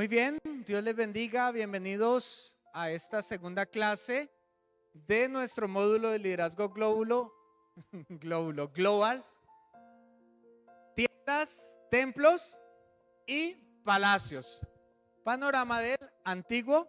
Muy bien, Dios les bendiga, bienvenidos a esta segunda clase de nuestro módulo de liderazgo global, tiendas, templos y palacios, panorama del Antiguo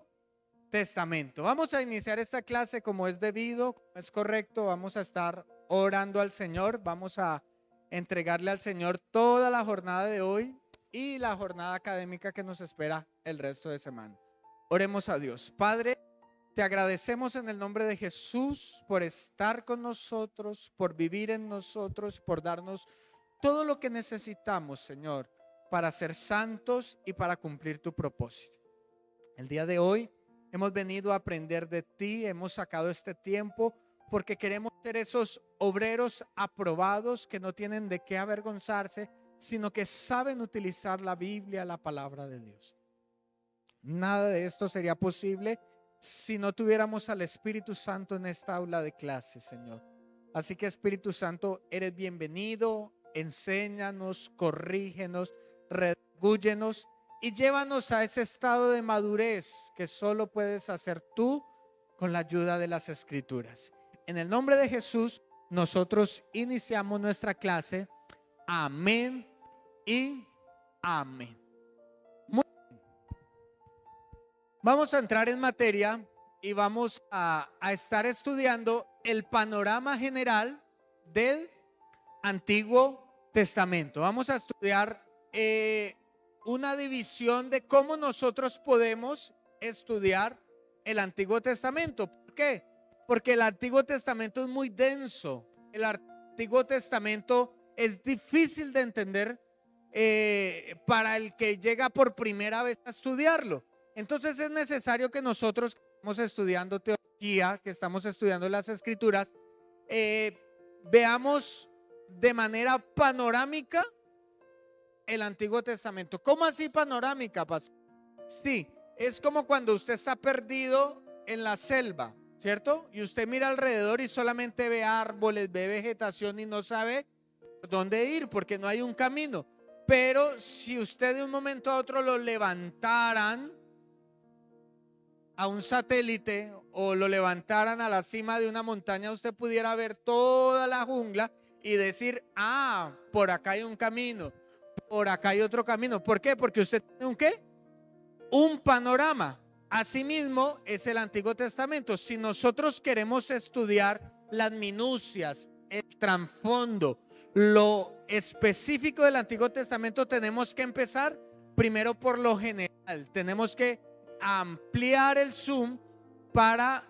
Testamento. Vamos a iniciar esta clase como es debido, como es correcto. Vamos a estar orando al Señor, vamos a entregarle al Señor toda la jornada de hoy y la jornada académica que nos espera el resto de semana. Oremos a Dios. Padre, te agradecemos en el nombre de Jesús por estar con nosotros, por vivir en nosotros, por darnos todo lo que necesitamos, Señor, para ser santos y para cumplir tu propósito. El día de hoy hemos venido a aprender de ti, hemos sacado este tiempo porque queremos ser esos obreros aprobados que no tienen de qué avergonzarse, sino que saben utilizar la Biblia, la palabra de Dios. Nada de esto sería posible si no tuviéramos al Espíritu Santo en esta aula de clases, Señor. Así que, Espíritu Santo, eres bienvenido, enséñanos, corrígenos, redagúyenos y llévanos a ese estado de madurez que solo puedes hacer tú con la ayuda de las Escrituras. En el nombre de Jesús, nosotros iniciamos nuestra clase. Amén y amén. Muy bien. Vamos a entrar en materia y vamos a estar estudiando el panorama general del Antiguo Testamento. Vamos a estudiar una división de cómo nosotros podemos estudiar el Antiguo Testamento. ¿Por qué? Porque el Antiguo Testamento es muy denso. El Antiguo Testamento es difícil de entender para el que llega por primera vez a estudiarlo. Entonces es necesario que nosotros que estamos estudiando teología, que estamos estudiando las Escrituras, veamos de manera panorámica el Antiguo Testamento. ¿Cómo así panorámica, pastor? Sí, es como cuando usted está perdido en la selva, ¿cierto? Y usted mira alrededor y solamente ve árboles, ve vegetación y no sabe por dónde ir porque no hay un camino. Pero si usted de un momento a otro lo levantaran a un satélite o lo levantaran a la cima de una montaña, usted pudiera ver toda la jungla y decir, ah, por acá hay un camino, por acá hay otro camino. ¿Por qué? Porque usted tiene un ¿qué? Un panorama. Asimismo es el Antiguo Testamento. Si nosotros queremos estudiar las minucias, el trasfondo, lo específico del Antiguo Testamento, tenemos que empezar primero por lo general. Tenemos que ampliar el zoom para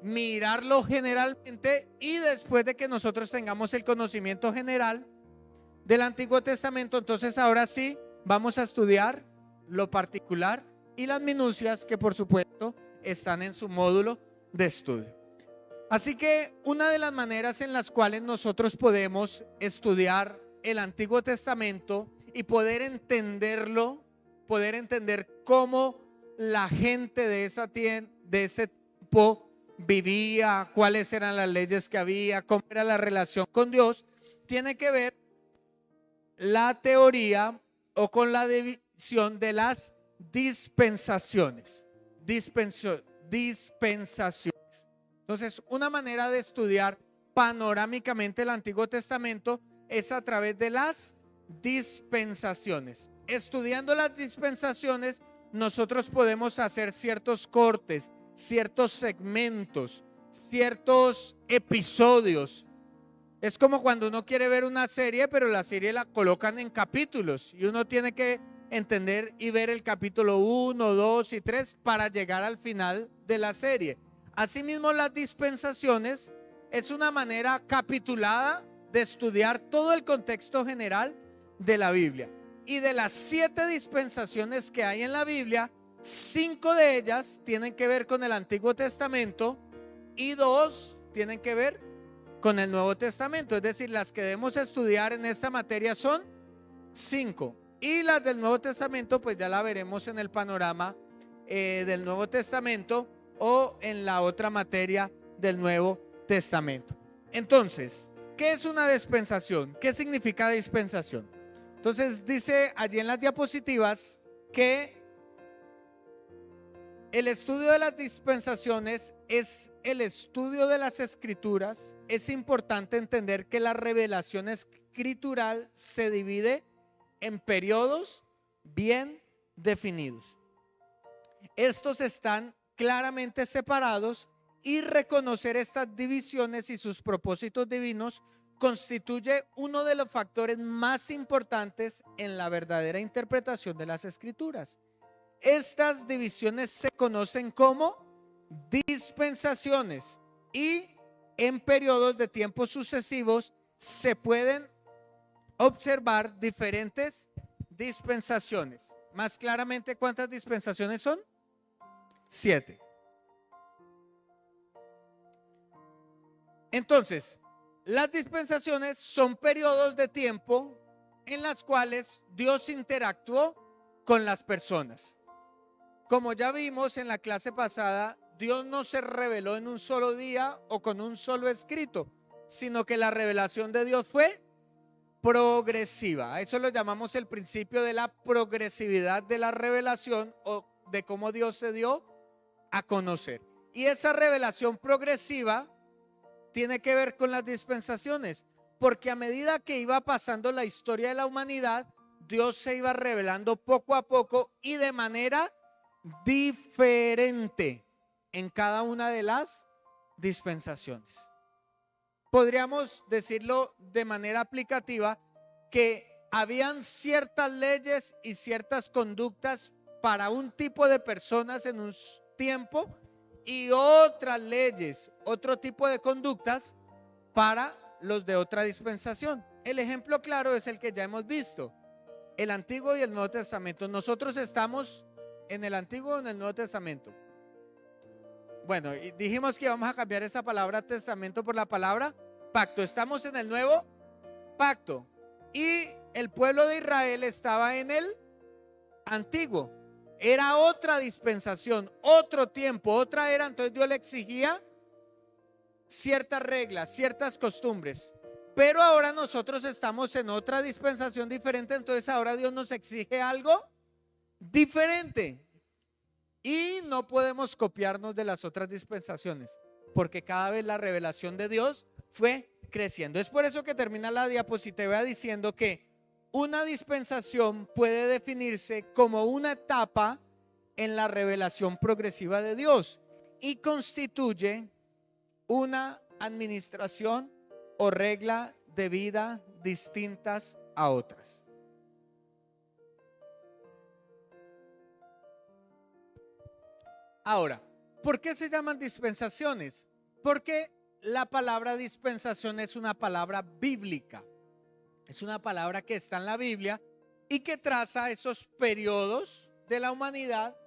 mirarlo generalmente, y después de que nosotros tengamos el conocimiento general del Antiguo Testamento, entonces ahora sí vamos a estudiar lo particular y las minucias que por supuesto están en su módulo de estudio. Así que una de las maneras en las cuales nosotros podemos estudiar el Antiguo Testamento y poder entenderlo, poder entender cómo la gente de ese tiempo vivía, cuáles eran las leyes que había, cómo era la relación con Dios, tiene que ver la teoría o con la división de las dispensaciones. Entonces, una manera de estudiar panorámicamente el Antiguo Testamento es a través de las dispensaciones. Estudiando las dispensaciones, nosotros podemos hacer ciertos cortes, ciertos segmentos, ciertos episodios. Es como cuando uno quiere ver una serie, pero la serie la colocan en capítulos y uno tiene que entender y ver el capítulo 1, 2 y 3 para llegar al final de la serie. Asimismo, las dispensaciones es una manera capitulada de estudiar todo el contexto general de la Biblia. Y de las 7 dispensaciones que hay en la Biblia, 5 de ellas tienen que ver con el Antiguo Testamento y 2 tienen que ver con el Nuevo Testamento. Es decir, las que debemos estudiar en esta materia son 5. Y las del Nuevo Testamento pues ya la veremos en el panorama del Nuevo Testamento o en la otra materia del Nuevo Testamento. Entonces, ¿qué es una dispensación? ¿Qué significa dispensación? Entonces dice allí en las diapositivas que El estudio de las dispensaciones es el estudio de las escrituras. Es importante entender que la revelación escritural se divide en periodos bien definidos. Estos están claramente separados y reconocer estas divisiones y sus propósitos divinos constituye uno de los factores más importantes en la verdadera interpretación de las escrituras. Estas divisiones se conocen como dispensaciones y en periodos de tiempo sucesivos se pueden observar diferentes dispensaciones. Más claramente, ¿cuántas dispensaciones son? 7. Entonces, las dispensaciones son periodos de tiempo en las cuales Dios interactuó con las personas. Como ya vimos en la clase pasada, Dios no se reveló en un solo día o con un solo escrito, sino que la revelación de Dios fue progresiva. A eso lo llamamos el principio de la progresividad de la revelación o de cómo Dios se dio a conocer. Y esa revelación progresiva tiene que ver con las dispensaciones, porque a medida que iba pasando la historia de la humanidad, Dios se iba revelando poco a poco y de manera diferente en cada una de las dispensaciones. Podríamos decirlo de manera aplicativa que habían ciertas leyes y ciertas conductas para un tipo de personas en un tiempo y otras leyes, otro tipo de conductas para los de otra dispensación. El ejemplo claro es el que ya hemos visto, el Antiguo y el Nuevo Testamento. Nosotros estamos en el Antiguo o en el Nuevo Testamento. Bueno, y dijimos que vamos a cambiar esa palabra testamento por la palabra pacto. Estamos en el Nuevo Pacto y el pueblo de Israel estaba en el Antiguo. Era otra dispensación, otro tiempo, otra era. Entonces Dios le exigía ciertas reglas, ciertas costumbres. Pero ahora nosotros estamos en otra dispensación diferente. Entonces ahora Dios nos exige algo diferente. Y no podemos copiarnos de las otras dispensaciones, porque cada vez la revelación de Dios fue creciendo. Es por eso que termina la diapositiva diciendo que una dispensación puede definirse como una etapa en la revelación progresiva de Dios y constituye una administración o regla de vida distintas a otras. Ahora, ¿por qué se llaman dispensaciones? Porque la palabra dispensación es una palabra bíblica. Es una palabra que está en la Biblia y que traza esos periodos de la humanidad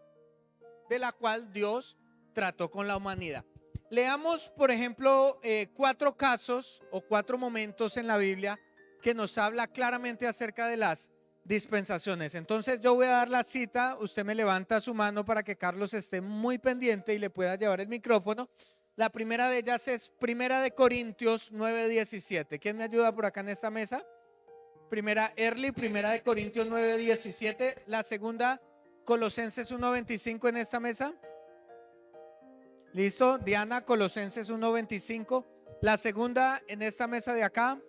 de la cual Dios trató con la humanidad. Leamos, por ejemplo, 4 casos o 4 momentos en la Biblia que nos habla claramente acerca de las dispensaciones. Entonces yo voy a dar la cita, usted me levanta su mano para que Carlos esté muy pendiente y le pueda llevar el micrófono. La primera de ellas es Primera de Corintios 9:17. ¿Quién me ayuda por acá en esta mesa? Primera Early, Primera de Corintios 9:17. La segunda, Colosenses 1:25 en esta mesa. ¿Listo? Diana, Colosenses 1:25. La segunda en esta mesa de acá,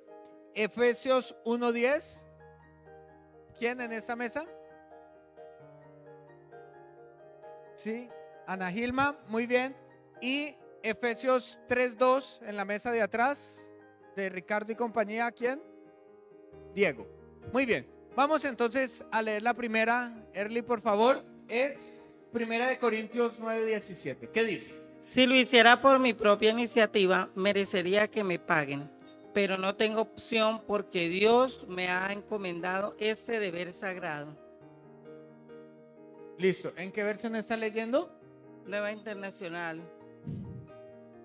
Efesios 1:10. ¿Quién en esta mesa? Sí, Ana Gilma, muy bien. Y Efesios 3:2 en la mesa de atrás de Ricardo y compañía. ¿Quién? Diego. Muy bien. Vamos entonces a leer la primera. Early, por favor. Es Primera de Corintios 9:17. ¿Qué dice? Si lo hiciera por mi propia iniciativa, merecería que me paguen, pero no tengo opción porque Dios me ha encomendado este deber sagrado. Listo. ¿En qué versión está leyendo? Nueva Internacional.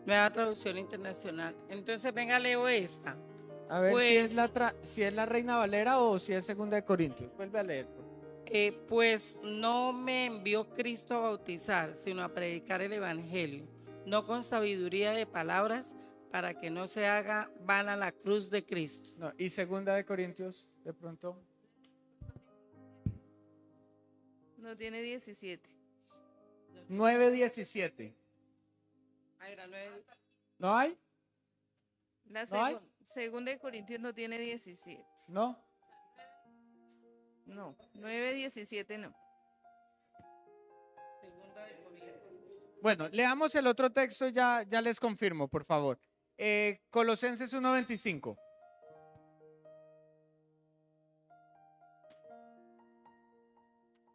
Nueva Traducción Internacional. Entonces venga, leo esta. A ver si es la Reina Valera o si es Segunda de Corintios. Vuelve a leer. Pues no me envió Cristo a bautizar, sino a predicar el Evangelio, no con sabiduría de palabras, para que no se haga vana la cruz de Cristo. No, y Segunda de Corintios, de pronto. No tiene 17. No. 9:17. Ahí era 9. ¿No hay? La ¿No hay? segunda de Corintios no tiene 17. ¿No? No, 9:17 no. Bueno, leamos el otro texto y ya les confirmo, por favor. Colosenses 1:25.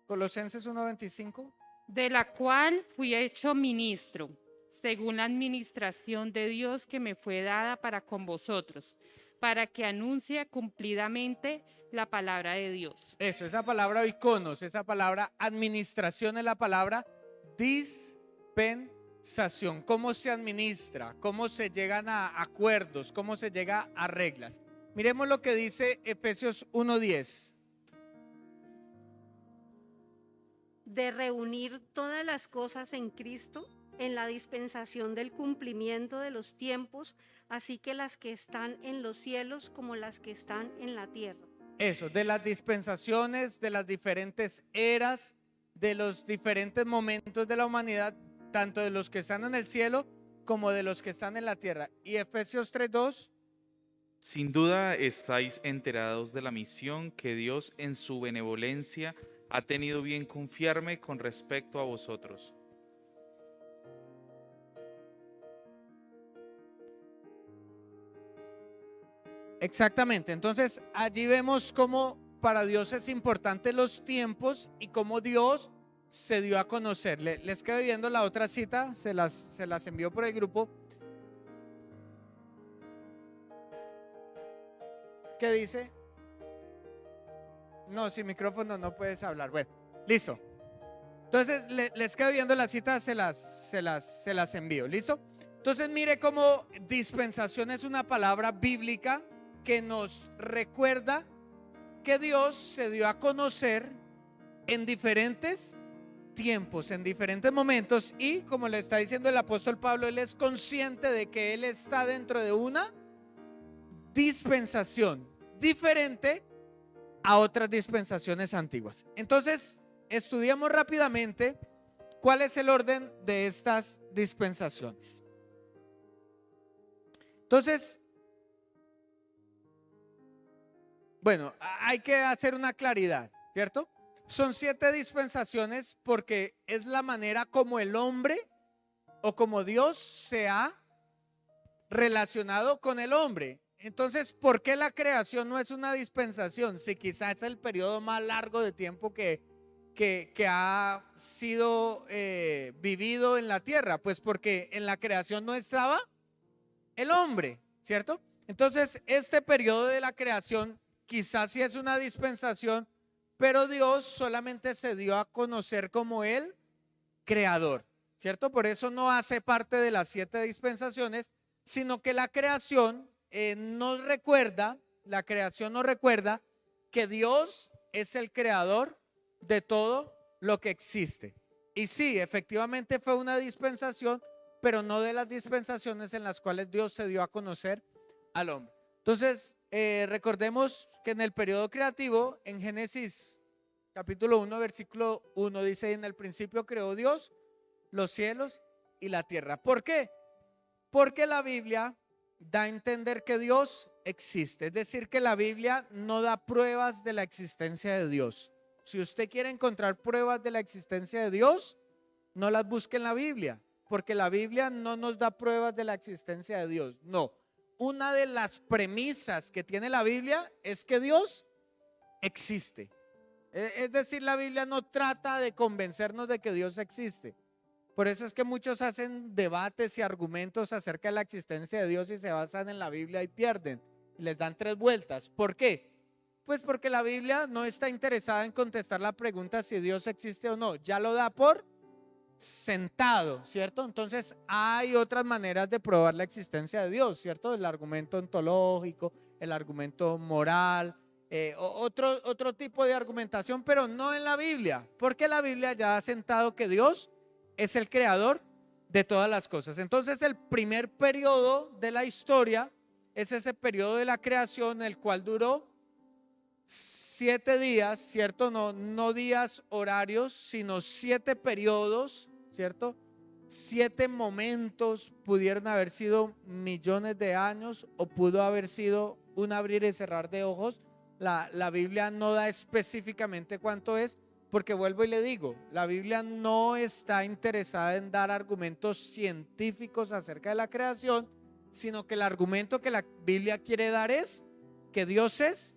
Colosenses 1:25. De la cual fui hecho ministro, según la administración de Dios que me fue dada para con vosotros, para que anuncie cumplidamente la palabra de Dios. Eso, esa palabra iconos, esa palabra administración es la palabra dispensación. ¿Cómo se administra? ¿Cómo se llegan a acuerdos? ¿Cómo se llega a reglas? Miremos lo que dice Efesios 1:10. De reunir todas las cosas en Cristo, en la dispensación del cumplimiento de los tiempos, así que las que están en los cielos como las que están en la tierra. Eso, de las dispensaciones, de las diferentes eras, de los diferentes momentos de la humanidad, tanto de los que están en el cielo como de los que están en la tierra. Y Efesios 3:2. Sin duda estáis enterados de la misión que Dios en su benevolencia ha tenido bien confiarme con respecto a vosotros. Exactamente, entonces allí vemos cómo para Dios es importante los tiempos y cómo Dios se dio a conocer. Les quedo viendo la otra cita, se las envió por el grupo. ¿Qué dice? No, sin micrófono no puedes hablar. Bueno, listo. Entonces les quedo viendo la cita, se las envío. ¿Listo? Entonces mire cómo dispensación es una palabra bíblica que nos recuerda que Dios se dio a conocer en diferentes tiempos, en diferentes momentos, y como le está diciendo el apóstol Pablo, él es consciente de que él está dentro de una dispensación diferente a otras dispensaciones antiguas. Entonces, estudiamos rápidamente cuál es el orden de estas dispensaciones. Entonces, bueno, hay que hacer una claridad, ¿cierto? Son 7 dispensaciones porque es la manera como el hombre o como Dios se ha relacionado con el hombre. Entonces, ¿por qué la creación no es una dispensación? Si quizás es el periodo más largo de tiempo que ha sido vivido en la tierra. Pues porque en la creación no estaba el hombre, ¿cierto? Entonces, este periodo de la creación quizás sí es una dispensación, pero Dios solamente se dio a conocer como el creador, ¿cierto? Por eso no hace parte de las 7 dispensaciones, sino que la creación nos recuerda que Dios es el creador de todo lo que existe. Y sí, efectivamente fue una dispensación, pero no de las dispensaciones en las cuales Dios se dio a conocer al hombre. Entonces, recordemos que en el periodo creativo, en Génesis capítulo 1, versículo 1, dice: en el principio creó Dios los cielos y la tierra. ¿Por qué? Porque la Biblia da a entender que Dios existe, es decir, que la Biblia no da pruebas de la existencia de Dios. Si usted quiere encontrar pruebas de la existencia de Dios, no las busque en la Biblia, porque la Biblia no nos da pruebas de la existencia de Dios. No, una de las premisas que tiene la Biblia es que Dios existe. Es decir, la Biblia no trata de convencernos de que Dios existe. Por eso es que muchos hacen debates y argumentos acerca de la existencia de Dios y se basan en la Biblia y pierden. Y les dan 3 vueltas. ¿Por qué? Pues porque la Biblia no está interesada en contestar la pregunta si Dios existe o no. Ya lo da por sentado, ¿cierto? Entonces hay otras maneras de probar la existencia de Dios, ¿cierto? El argumento ontológico, el argumento moral, otro tipo de argumentación, pero no en la Biblia, porque la Biblia ya ha sentado que Dios es el creador de todas las cosas. Entonces el primer periodo de la historia es ese periodo de la creación, el cual duró 7 días, ¿cierto? No días horarios, sino 7 periodos, ¿cierto? 7 momentos, pudieron haber sido millones de años o pudo haber sido un abrir y cerrar de ojos. La Biblia no da específicamente cuánto es, porque vuelvo y le digo, la Biblia no está interesada en dar argumentos científicos acerca de la creación, sino que el argumento que la Biblia quiere dar es que Dios es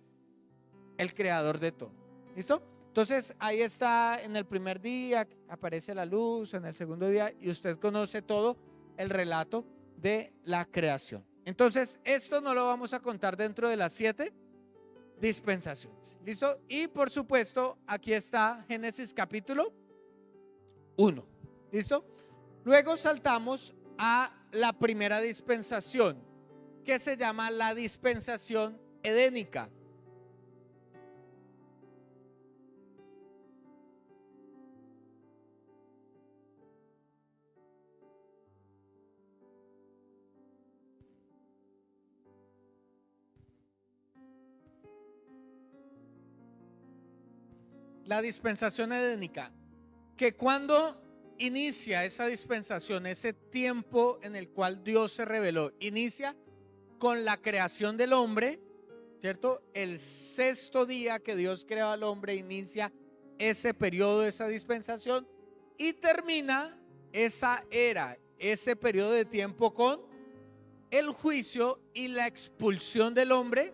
el creador de todo. ¿Listo? Entonces ahí está, en el primer día aparece la luz, en el segundo día, y usted conoce todo el relato de la creación. Entonces esto no lo vamos a contar dentro de las 7 dispensaciones. ¿Listo? Y por supuesto aquí está Génesis capítulo 1. ¿Listo? Luego saltamos a la primera dispensación, que se llama la dispensación edénica. La dispensación edénica, que cuando inicia esa dispensación, ese tiempo en el cual Dios se reveló, inicia con la creación del hombre, ¿cierto? El 6º día que Dios creó al hombre, inicia ese periodo, esa dispensación, y termina esa era, ese periodo de tiempo con el juicio y la expulsión del hombre.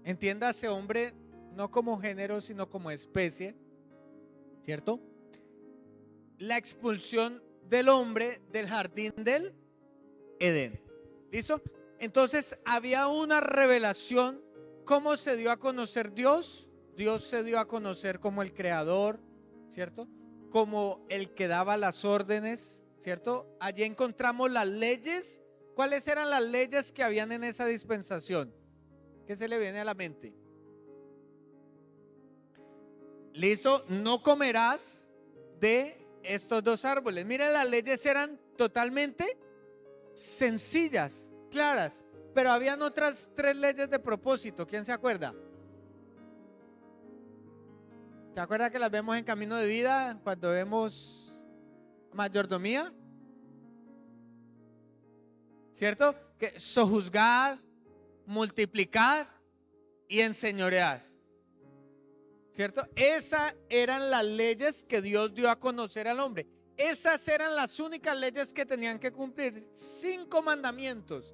Entiéndase, hombre no como género, sino como especie, ¿cierto? La expulsión del hombre del jardín del Edén. ¿Listo? Entonces había una revelación. ¿Cómo se dio a conocer Dios? Dios se dio a conocer como el creador, ¿cierto? Como el que daba las órdenes, ¿cierto? Allí encontramos las leyes. ¿Cuáles eran las leyes que habían en esa dispensación? ¿Qué se le viene a la mente? Listo, no comerás de estos 2 árboles. Miren, las leyes eran totalmente sencillas, claras, pero habían otras 3 leyes de propósito. ¿Quién se acuerda? ¿Se acuerda que las vemos en Camino de Vida cuando vemos mayordomía? ¿Cierto? Que sojuzgar, multiplicar y enseñorear. ¿Cierto? Esas eran las leyes que Dios dio a conocer al hombre. Esas eran las únicas leyes que tenían que cumplir. 5 mandamientos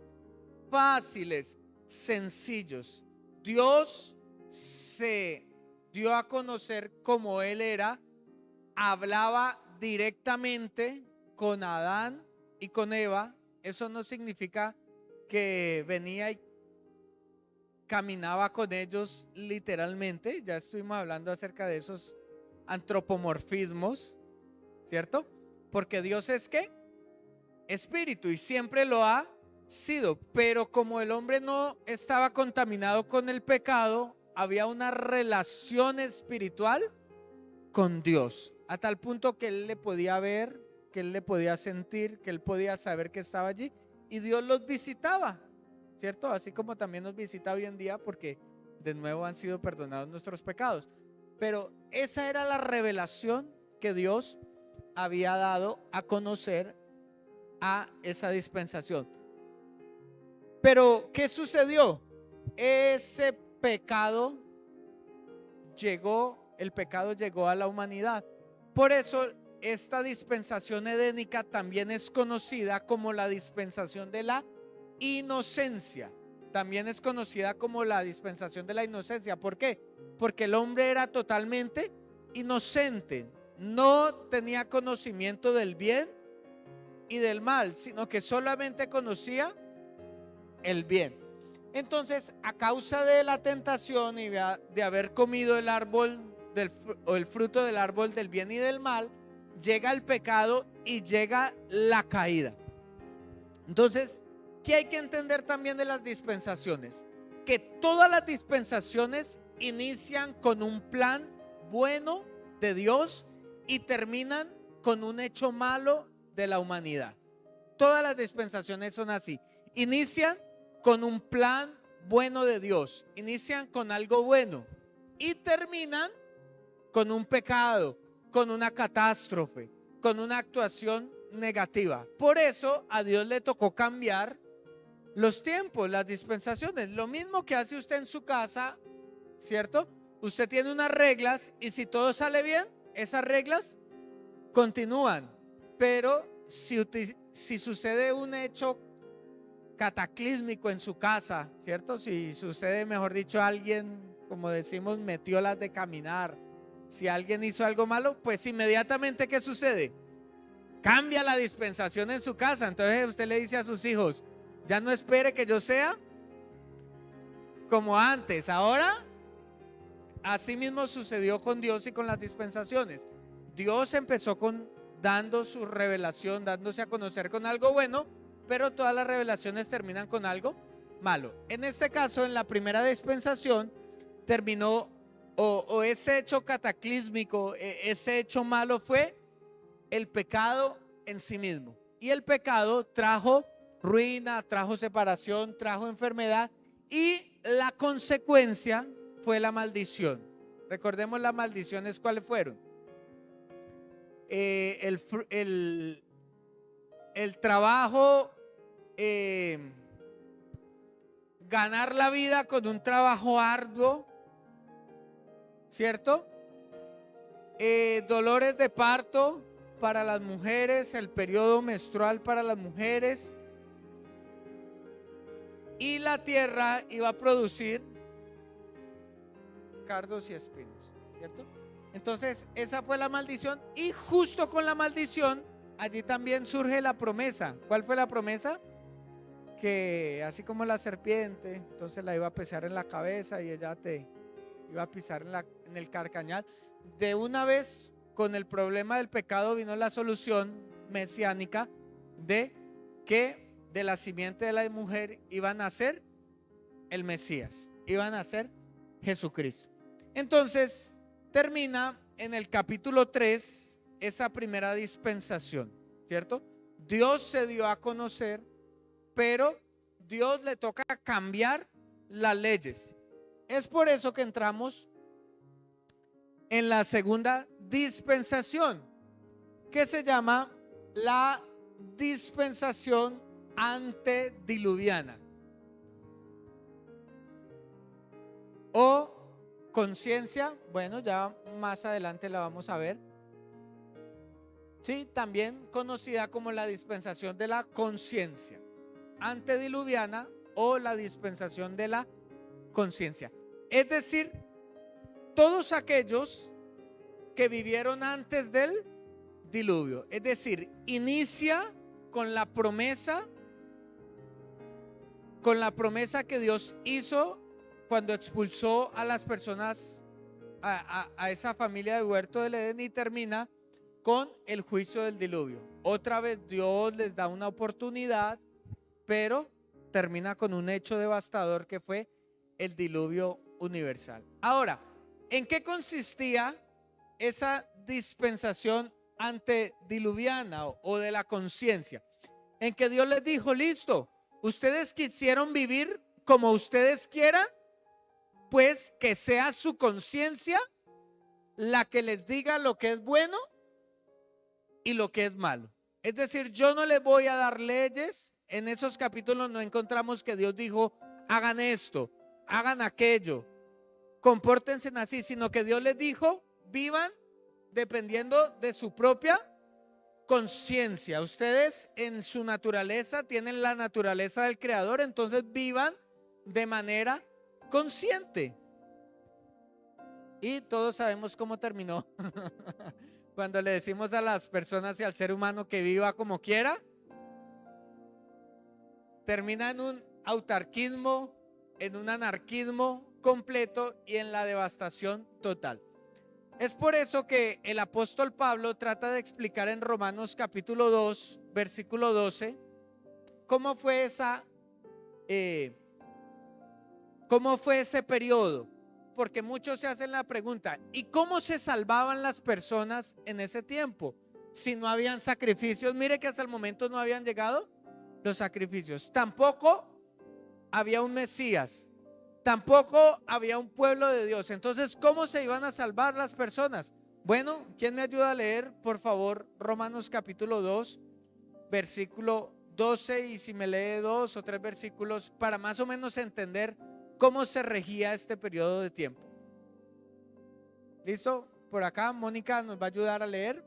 fáciles, sencillos. Dios se dio a conocer como Él era, hablaba directamente con Adán y con Eva. Eso no significa que venía y caminaba con ellos literalmente. Ya estuvimos hablando acerca de esos antropomorfismos, ¿cierto? Porque Dios es ¿qué? Espíritu, y siempre lo ha sido. Pero como el hombre no estaba contaminado con el pecado, había una relación espiritual con Dios, a tal punto que él le podía ver, que él le podía sentir, que él podía saber que estaba allí, y Dios los visitaba, ¿cierto? Así como también nos visita hoy en día, porque de nuevo han sido perdonados nuestros pecados. Pero esa era la revelación que Dios había dado a conocer a esa dispensación. Pero ¿qué sucedió? Ese pecado llegó, el pecado llegó a la humanidad. Por eso esta dispensación edénica también es conocida como la dispensación de la inocencia. También es conocida como la dispensación de la inocencia. ¿Por qué? Porque el hombre era totalmente inocente, no tenía conocimiento del bien y del mal, sino que solamente conocía el bien. Entonces, a causa de la tentación y de haber comido el árbol o el fruto del árbol del bien y del mal, llega el pecado y llega la caída. Entonces, ¿qué hay que entender también de las dispensaciones? Que todas las dispensaciones inician con un plan bueno de Dios y terminan con un hecho malo de la humanidad. Todas las dispensaciones son así. Inician con un plan bueno de Dios, inician con algo bueno y terminan con un pecado, con una catástrofe, con una actuación negativa. Por eso a Dios le tocó cambiar los tiempos, las dispensaciones. Lo mismo que hace usted en su casa, ¿cierto? Usted tiene unas reglas y si todo sale bien, esas reglas continúan. Pero si sucede un hecho cataclísmico en su casa, ¿cierto? Si sucede, mejor dicho, alguien, como decimos, metió las de caminar. Si alguien hizo algo malo, pues inmediatamente, ¿qué sucede? Cambia la dispensación en su casa. Entonces usted le dice a sus hijos, ya no espere que yo sea como antes. Ahora, así mismo sucedió con Dios y con las dispensaciones. Dios empezó dando su revelación, dándose a conocer con algo bueno, pero todas las revelaciones terminan con algo malo. En este caso, en la primera dispensación, terminó, o ese hecho cataclísmico, ese hecho malo fue el pecado en sí mismo. Y el pecado trajo ruina, trajo separación, trajo enfermedad, y la consecuencia fue la maldición. Recordemos las maldiciones, ¿cuáles fueron? El trabajo, ganar la vida con un trabajo arduo, ¿cierto? Dolores de parto para las mujeres, el periodo menstrual para las mujeres, y la tierra iba a producir cardos y espinos, ¿cierto? Entonces esa fue la maldición, y justo con la maldición allí también surge la promesa. ¿Cuál fue la promesa? Que así como la serpiente, entonces la iba a pisar en la cabeza y ella te iba a pisar en el carcañal. De una vez, con el problema del pecado, vino la solución mesiánica de que de la simiente de la mujer iba a nacer el Mesías, iba a nacer Jesucristo. Entonces termina en el capítulo 3 esa primera dispensación, ¿cierto? Dios se dio a conocer, pero Dios le toca cambiar las leyes. Es por eso que entramos en la segunda dispensación, que se llama la dispensación antediluviana o conciencia. Bueno, ya más adelante la vamos a ver. Sí, también conocida como la dispensación de la conciencia antediluviana o la dispensación de la conciencia. Es decir, todos aquellos que vivieron antes del diluvio. Es decir, inicia con la promesa que Dios hizo cuando expulsó a las personas, a esa familia del huerto del Edén, y termina con el juicio del diluvio. Otra vez Dios les da una oportunidad, pero termina con un hecho devastador que fue el diluvio universal. Ahora, ¿en qué consistía esa dispensación antediluviana o de la conciencia? En que Dios les dijo, listo, ustedes quisieron vivir como ustedes quieran, pues que sea su conciencia la que les diga lo que es bueno y lo que es malo. Es decir, yo no les voy a dar leyes. En esos capítulos no encontramos que Dios dijo, hagan esto, hagan aquello, compórtense así, sino que Dios les dijo, vivan dependiendo de su propia conciencia. Ustedes en su naturaleza tienen la naturaleza del Creador, entonces vivan de manera consciente. Y todos sabemos cómo terminó. Cuando le decimos a las personas y al ser humano que viva como quiera, termina en un autarquismo, en un anarquismo completo y en la devastación total. Es por eso que el apóstol Pablo trata de explicar en Romanos capítulo 2, versículo 12, cómo fue ese periodo. Porque muchos se hacen la pregunta, ¿y cómo se salvaban las personas en ese tiempo? Si no habían sacrificios. Mire que hasta el momento no habían llegado los sacrificios. Tampoco había un Mesías. Tampoco había un pueblo de Dios. Entonces, ¿cómo se iban a salvar las personas? Bueno, ¿quién me ayuda a leer, por favor, Romanos capítulo 2, versículo 12? Y si me lee 2 o 3 versículos para más o menos entender cómo se regía este periodo de tiempo. ¿Listo? Por acá, Mónica nos va a ayudar a leer.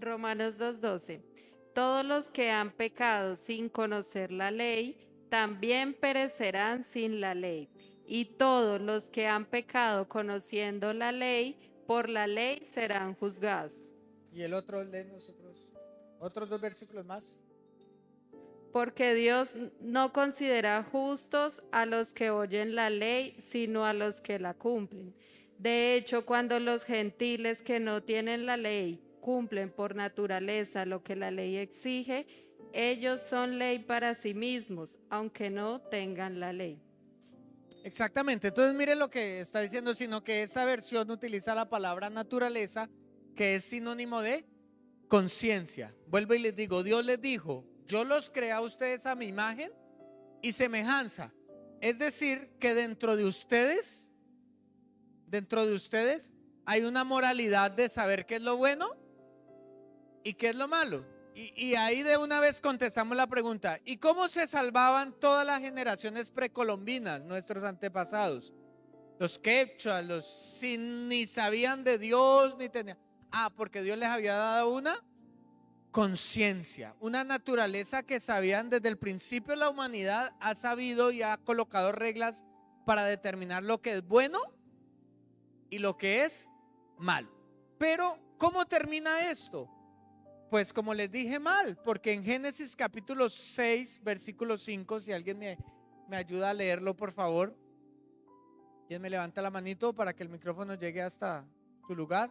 Romanos 2:12. Todos los que han pecado sin conocer la ley, también perecerán sin la ley. Y todos los que han pecado conociendo la ley, por la ley serán juzgados. Y el otro, lee nosotros, otros 2 versículos más. Porque Dios no considera justos a los que oyen la ley, sino a los que la cumplen. De hecho, cuando los gentiles que no tienen la ley cumplen por naturaleza lo que la ley exige, ellos son ley para sí mismos, aunque no tengan la ley. Exactamente, entonces mire lo que está diciendo, sino que esa versión utiliza la palabra naturaleza, que es sinónimo de conciencia. Vuelvo y les digo, Dios les dijo, yo los creé a ustedes a mi imagen y semejanza. Es decir, que dentro de ustedes hay una moralidad de saber qué es lo bueno y qué es lo malo. Y ahí de una vez contestamos la pregunta, ¿y cómo se salvaban todas las generaciones precolombinas, nuestros antepasados? Los quechuas, ni sabían de Dios, ni tenían... porque Dios les había dado una conciencia, una naturaleza que sabían desde el principio. La humanidad ha sabido y ha colocado reglas para determinar lo que es bueno y lo que es malo. Pero, ¿cómo termina esto? Pues como les dije, mal, porque en Génesis capítulo 6, versículo 5, si alguien me ayuda a leerlo, por favor. ¿Quién me levanta la manito para que el micrófono llegue hasta su lugar?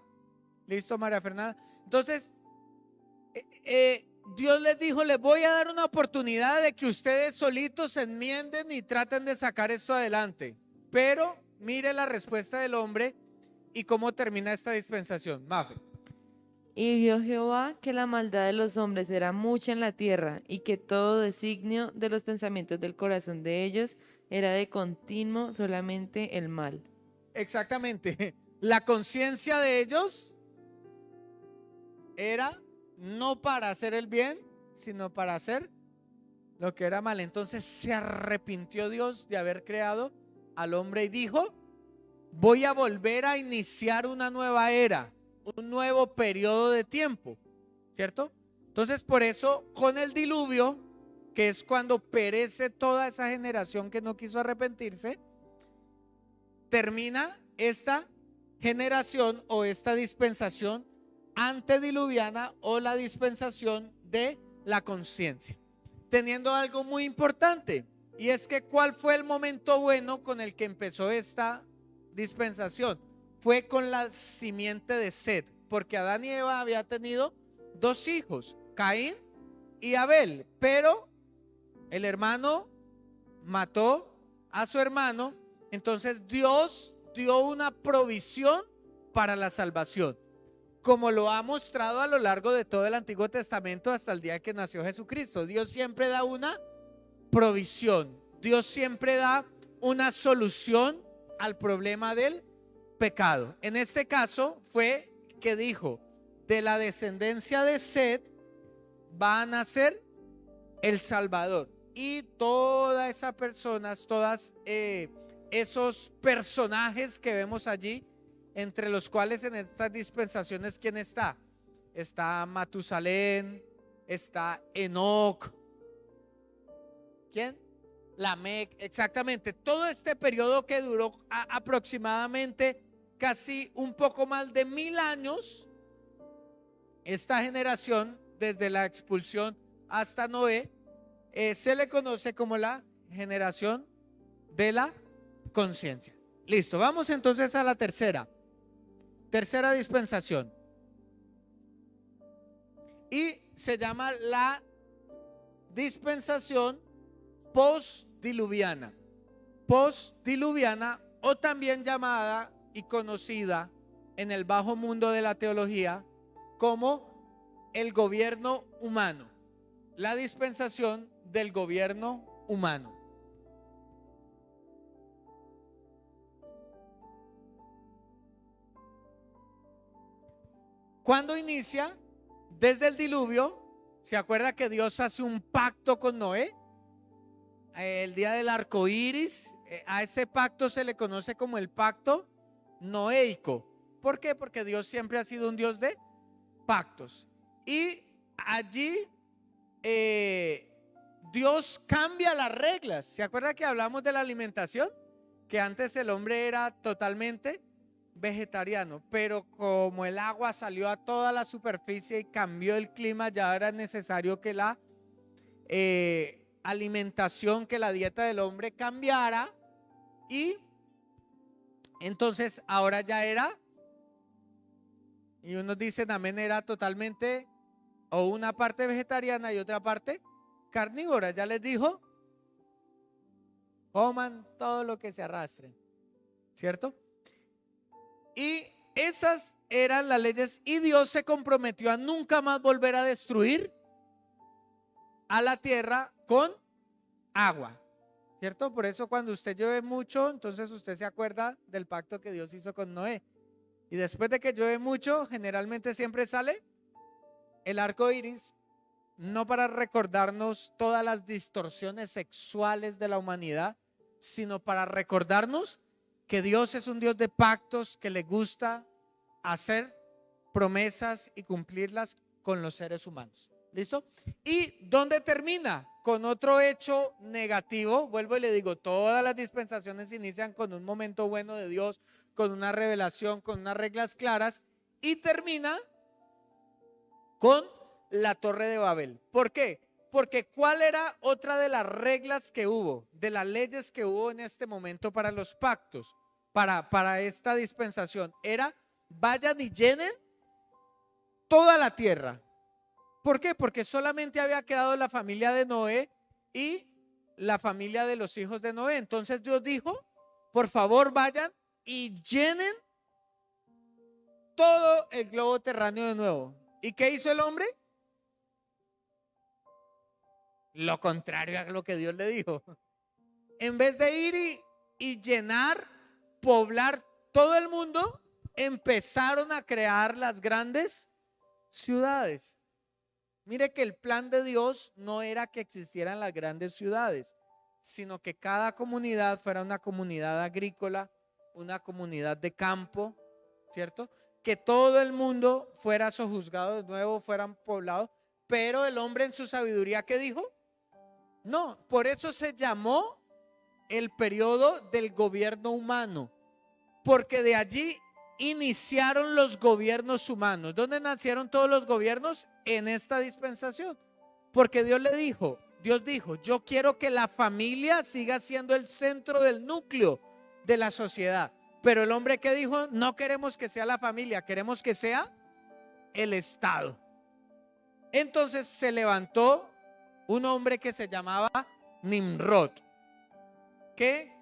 Listo, María Fernanda. Entonces, Dios les dijo, les voy a dar una oportunidad de que ustedes solitos se enmienden y traten de sacar esto adelante. Pero mire la respuesta del hombre y cómo termina esta dispensación. Mafe. Y vio Jehová que la maldad de los hombres era mucha en la tierra, y que todo designio de los pensamientos del corazón de ellos era de continuo solamente el mal. Exactamente. La conciencia de ellos era no para hacer el bien, sino para hacer lo que era mal. Entonces se arrepintió Dios de haber creado al hombre y dijo, voy a volver a iniciar una nueva era, un nuevo periodo de tiempo, ¿cierto? Entonces por eso con el diluvio, que es cuando perece toda esa generación que no quiso arrepentirse, termina esta generación o esta dispensación antediluviana o la dispensación de la conciencia, teniendo algo muy importante, y es que ¿cuál fue el momento bueno con el que empezó esta dispensación? Fue con la simiente de Set, porque Adán y Eva habían tenido 2 hijos, Caín y Abel, pero el hermano mató a su hermano. Entonces Dios dio una provisión para la salvación, como lo ha mostrado a lo largo de todo el Antiguo Testamento hasta el día que nació Jesucristo. Dios siempre da una provisión, Dios siempre da una solución al problema del pecado. En este caso fue que dijo, de la descendencia de Set va a nacer el Salvador. Y todas esas personas, esos personajes que vemos allí, entre los cuales en estas dispensaciones, ¿quién está? Está Matusalén, está Enoc. ¿Quién? Lamec, exactamente. Todo este periodo que duró aproximadamente casi un poco más de 1000 años, esta generación, desde la expulsión hasta Noé, se le conoce como la generación de la conciencia. Listo, vamos entonces a la tercera dispensación, y se llama la dispensación postdiluviana, o también llamada y conocida en el bajo mundo de la teología como el gobierno humano. la dispensación del gobierno humano. ¿Cuándo inicia? Desde el diluvio. ¿Se acuerda que Dios hace un pacto con Noé? El día del arco iris. A ese pacto se le conoce como el pacto noéico. ¿Por qué? Porque Dios siempre ha sido un Dios de pactos. Y allí Dios cambia las reglas. ¿Se acuerda que hablamos de la alimentación? Que antes el hombre era totalmente vegetariano, pero como el agua salió a toda la superficie y cambió el clima, ya era necesario que la alimentación, que la dieta del hombre cambiara, y entonces ahora ya era, y unos dicen amén, era totalmente o una parte vegetariana y otra parte carnívora. Ya les dijo, coman todo lo que se arrastre, ¿cierto? Y esas eran las leyes, y Dios se comprometió a nunca más volver a destruir a la tierra con agua, ¿cierto? Por eso cuando usted llueve mucho, entonces usted se acuerda del pacto que Dios hizo con Noé. Y después de que llueve mucho, generalmente siempre sale el arco iris, no para recordarnos todas las distorsiones sexuales de la humanidad, sino para recordarnos que Dios es un Dios de pactos, que le gusta hacer promesas y cumplirlas con los seres humanos. ¿Listo? ¿Y dónde termina? Con otro hecho negativo. Vuelvo y le digo, todas las dispensaciones inician con un momento bueno de Dios, con una revelación, con unas reglas claras, y termina con la Torre de Babel. ¿Por qué? Porque ¿cuál era otra de las reglas que hubo, de las leyes que hubo en este momento para los pactos, para esta dispensación? Era, vayan y llenen toda la tierra. ¿Por qué? Porque solamente había quedado la familia de Noé y la familia de los hijos de Noé. Entonces Dios dijo, por favor vayan y llenen todo el globo terráneo de nuevo. ¿Y qué hizo el hombre? Lo contrario a lo que Dios le dijo. En vez de ir y llenar, poblar todo el mundo, empezaron a crear las grandes ciudades. Mire que el plan de Dios no era que existieran las grandes ciudades, sino que cada comunidad fuera una comunidad agrícola, una comunidad de campo, ¿cierto? Que todo el mundo fuera sojuzgado de nuevo, fueran poblados. Pero el hombre en su sabiduría, ¿qué dijo? No, por eso se llamó el periodo del gobierno humano, porque de allí iniciaron los gobiernos humanos. ¿Dónde nacieron todos los gobiernos? En esta dispensación, porque Dios dijo, yo quiero que la familia siga siendo el centro del núcleo de la sociedad. Pero el hombre que dijo, no queremos que sea la familia, queremos que sea el Estado. Entonces se levantó un hombre que se llamaba Nimrod, que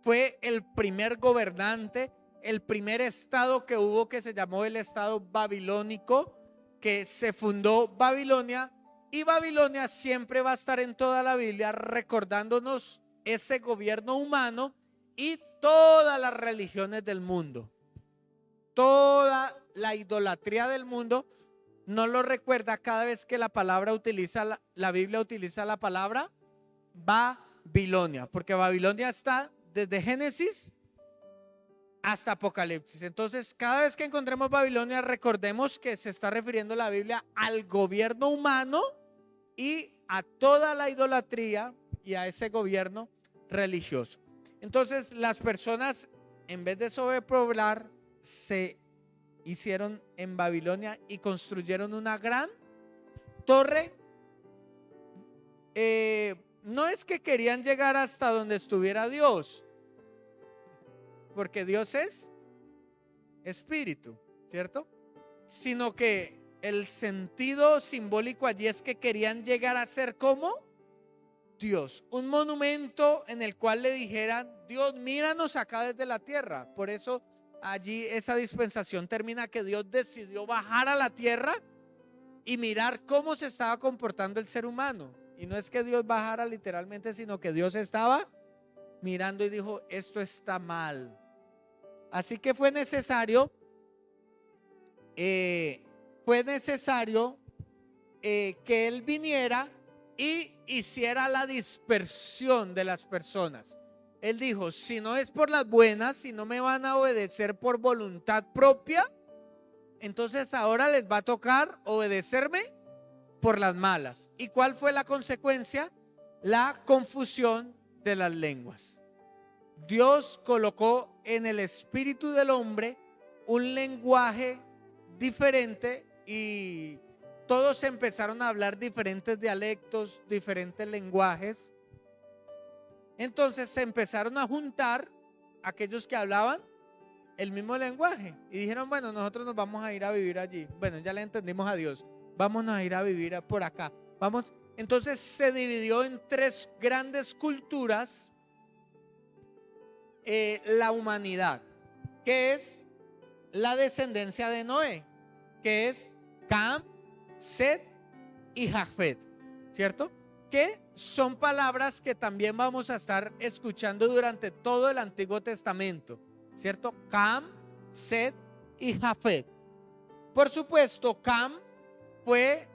fue el primer gobernante, el primer estado que hubo, que se llamó el estado babilónico, que se fundó Babilonia. Y Babilonia siempre va a estar en toda la Biblia recordándonos ese gobierno humano y todas las religiones del mundo, toda la idolatría del mundo. No lo recuerda cada vez que la Biblia utiliza la palabra Babilonia, porque Babilonia está desde Génesis hasta Apocalipsis. Entonces, cada vez que encontremos Babilonia, recordemos que se está refiriendo la Biblia al gobierno humano y a toda la idolatría y a ese gobierno religioso. Entonces, las personas, en vez de sobrepoblar, se hicieron en Babilonia y construyeron una gran torre. No es que querían llegar hasta donde estuviera Dios, porque Dios es espíritu, ¿cierto? Sino que el sentido simbólico allí es que querían llegar a ser como Dios, un monumento en el cual le dijeran, Dios, míranos acá desde la tierra. Por eso allí esa dispensación termina que Dios decidió bajar a la tierra y mirar cómo se estaba comportando el ser humano. Y no es que Dios bajara literalmente, sino que Dios estaba mirando y dijo, esto está mal. Así que fue necesario que Él viniera y hiciera la dispersión de las personas. Él dijo, si no es por las buenas, si no me van a obedecer por voluntad propia, entonces ahora les va a tocar obedecerme por las malas. ¿Y cuál fue la consecuencia? La confusión de las lenguas. Dios colocó en el espíritu del hombre un lenguaje diferente y todos empezaron a hablar diferentes dialectos, diferentes lenguajes. Entonces se empezaron a juntar aquellos que hablaban el mismo lenguaje y dijeron, bueno, nosotros nos vamos a ir a vivir allí. Bueno, ya le entendimos a Dios, vámonos a ir a vivir por acá. Vamos. Entonces se dividió en tres grandes culturas la humanidad, que es la descendencia de Noé, que es Cam, Set y Jafet, ¿cierto? Que son palabras que también vamos a estar escuchando durante todo el Antiguo Testamento, ¿cierto? Cam, Set y Jafet. Por supuesto, Cam fue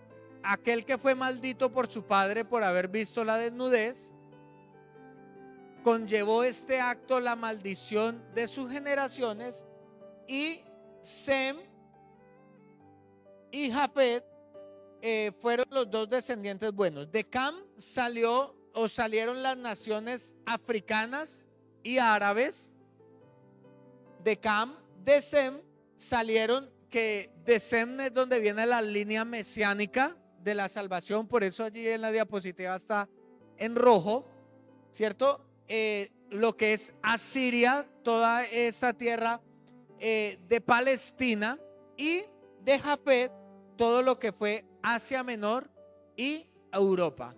aquel que fue maldito por su padre por haber visto la desnudez. Conllevó este acto la maldición de sus generaciones, y Sem y Jafet fueron los dos descendientes buenos. De Cam salieron las naciones africanas y árabes. De Cam, de Sem salieron, que de Sem es donde viene la línea mesiánica de la salvación, por eso allí en la diapositiva está en rojo, ¿cierto? Lo que es Asiria, toda esa tierra de Palestina, y de Jafet todo lo que fue Asia Menor y Europa.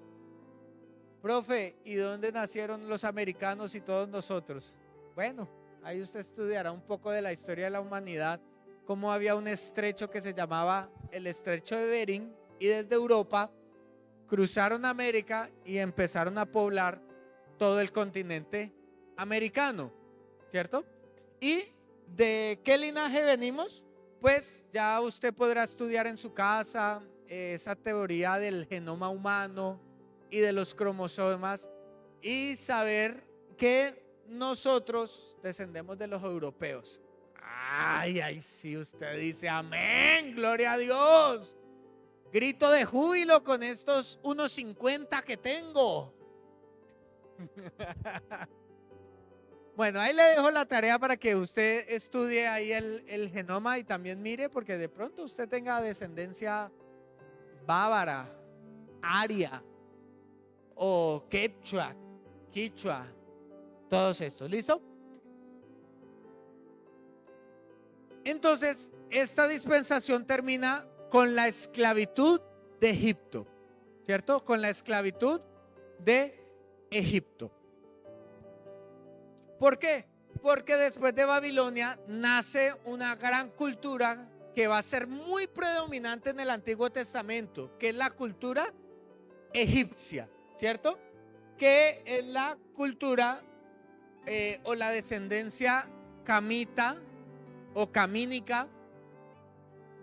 Profe, ¿y dónde nacieron los americanos y todos nosotros? Bueno, ahí usted estudiará un poco de la historia de la humanidad, cómo había un estrecho que se llamaba el Estrecho de Bering, y desde Europa cruzaron América y empezaron a poblar todo el continente americano, ¿cierto? ¿Y de qué linaje venimos? Pues ya usted podrá estudiar en su casa esa teoría del genoma humano y de los cromosomas y saber que nosotros descendemos de los europeos. Ay, sí, usted dice amén, gloria a Dios. Grito de júbilo con estos 1.50 que tengo. Bueno, ahí le dejo la tarea para que usted estudie ahí el genoma y también mire, porque de pronto usted tenga descendencia bávara, aria o quechua, todos estos. ¿Listo? Entonces, esta dispensación termina con la esclavitud de Egipto, ¿cierto? Con la esclavitud de Egipto. ¿Por qué? Porque después de Babilonia nace una gran cultura que va a ser muy predominante en el Antiguo Testamento, que es la cultura egipcia, ¿cierto? Que es la cultura o la descendencia camita o camínica,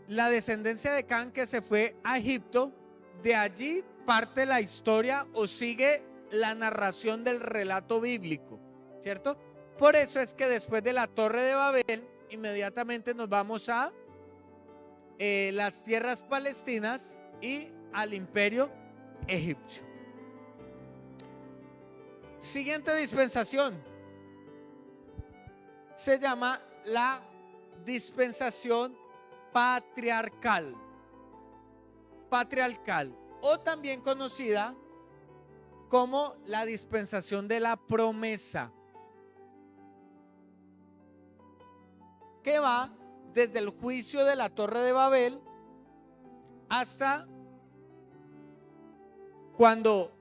la descendencia de Can que se fue a Egipto. De allí parte la historia o sigue la narración del relato bíblico, ¿cierto? Por eso es que después de la Torre de Babel, inmediatamente nos vamos a las tierras palestinas y al imperio egipcio. Siguiente dispensación se llama la dispensación patriarcal, o también conocida como la dispensación de la promesa, que va desde el juicio de la Torre de Babel hasta cuando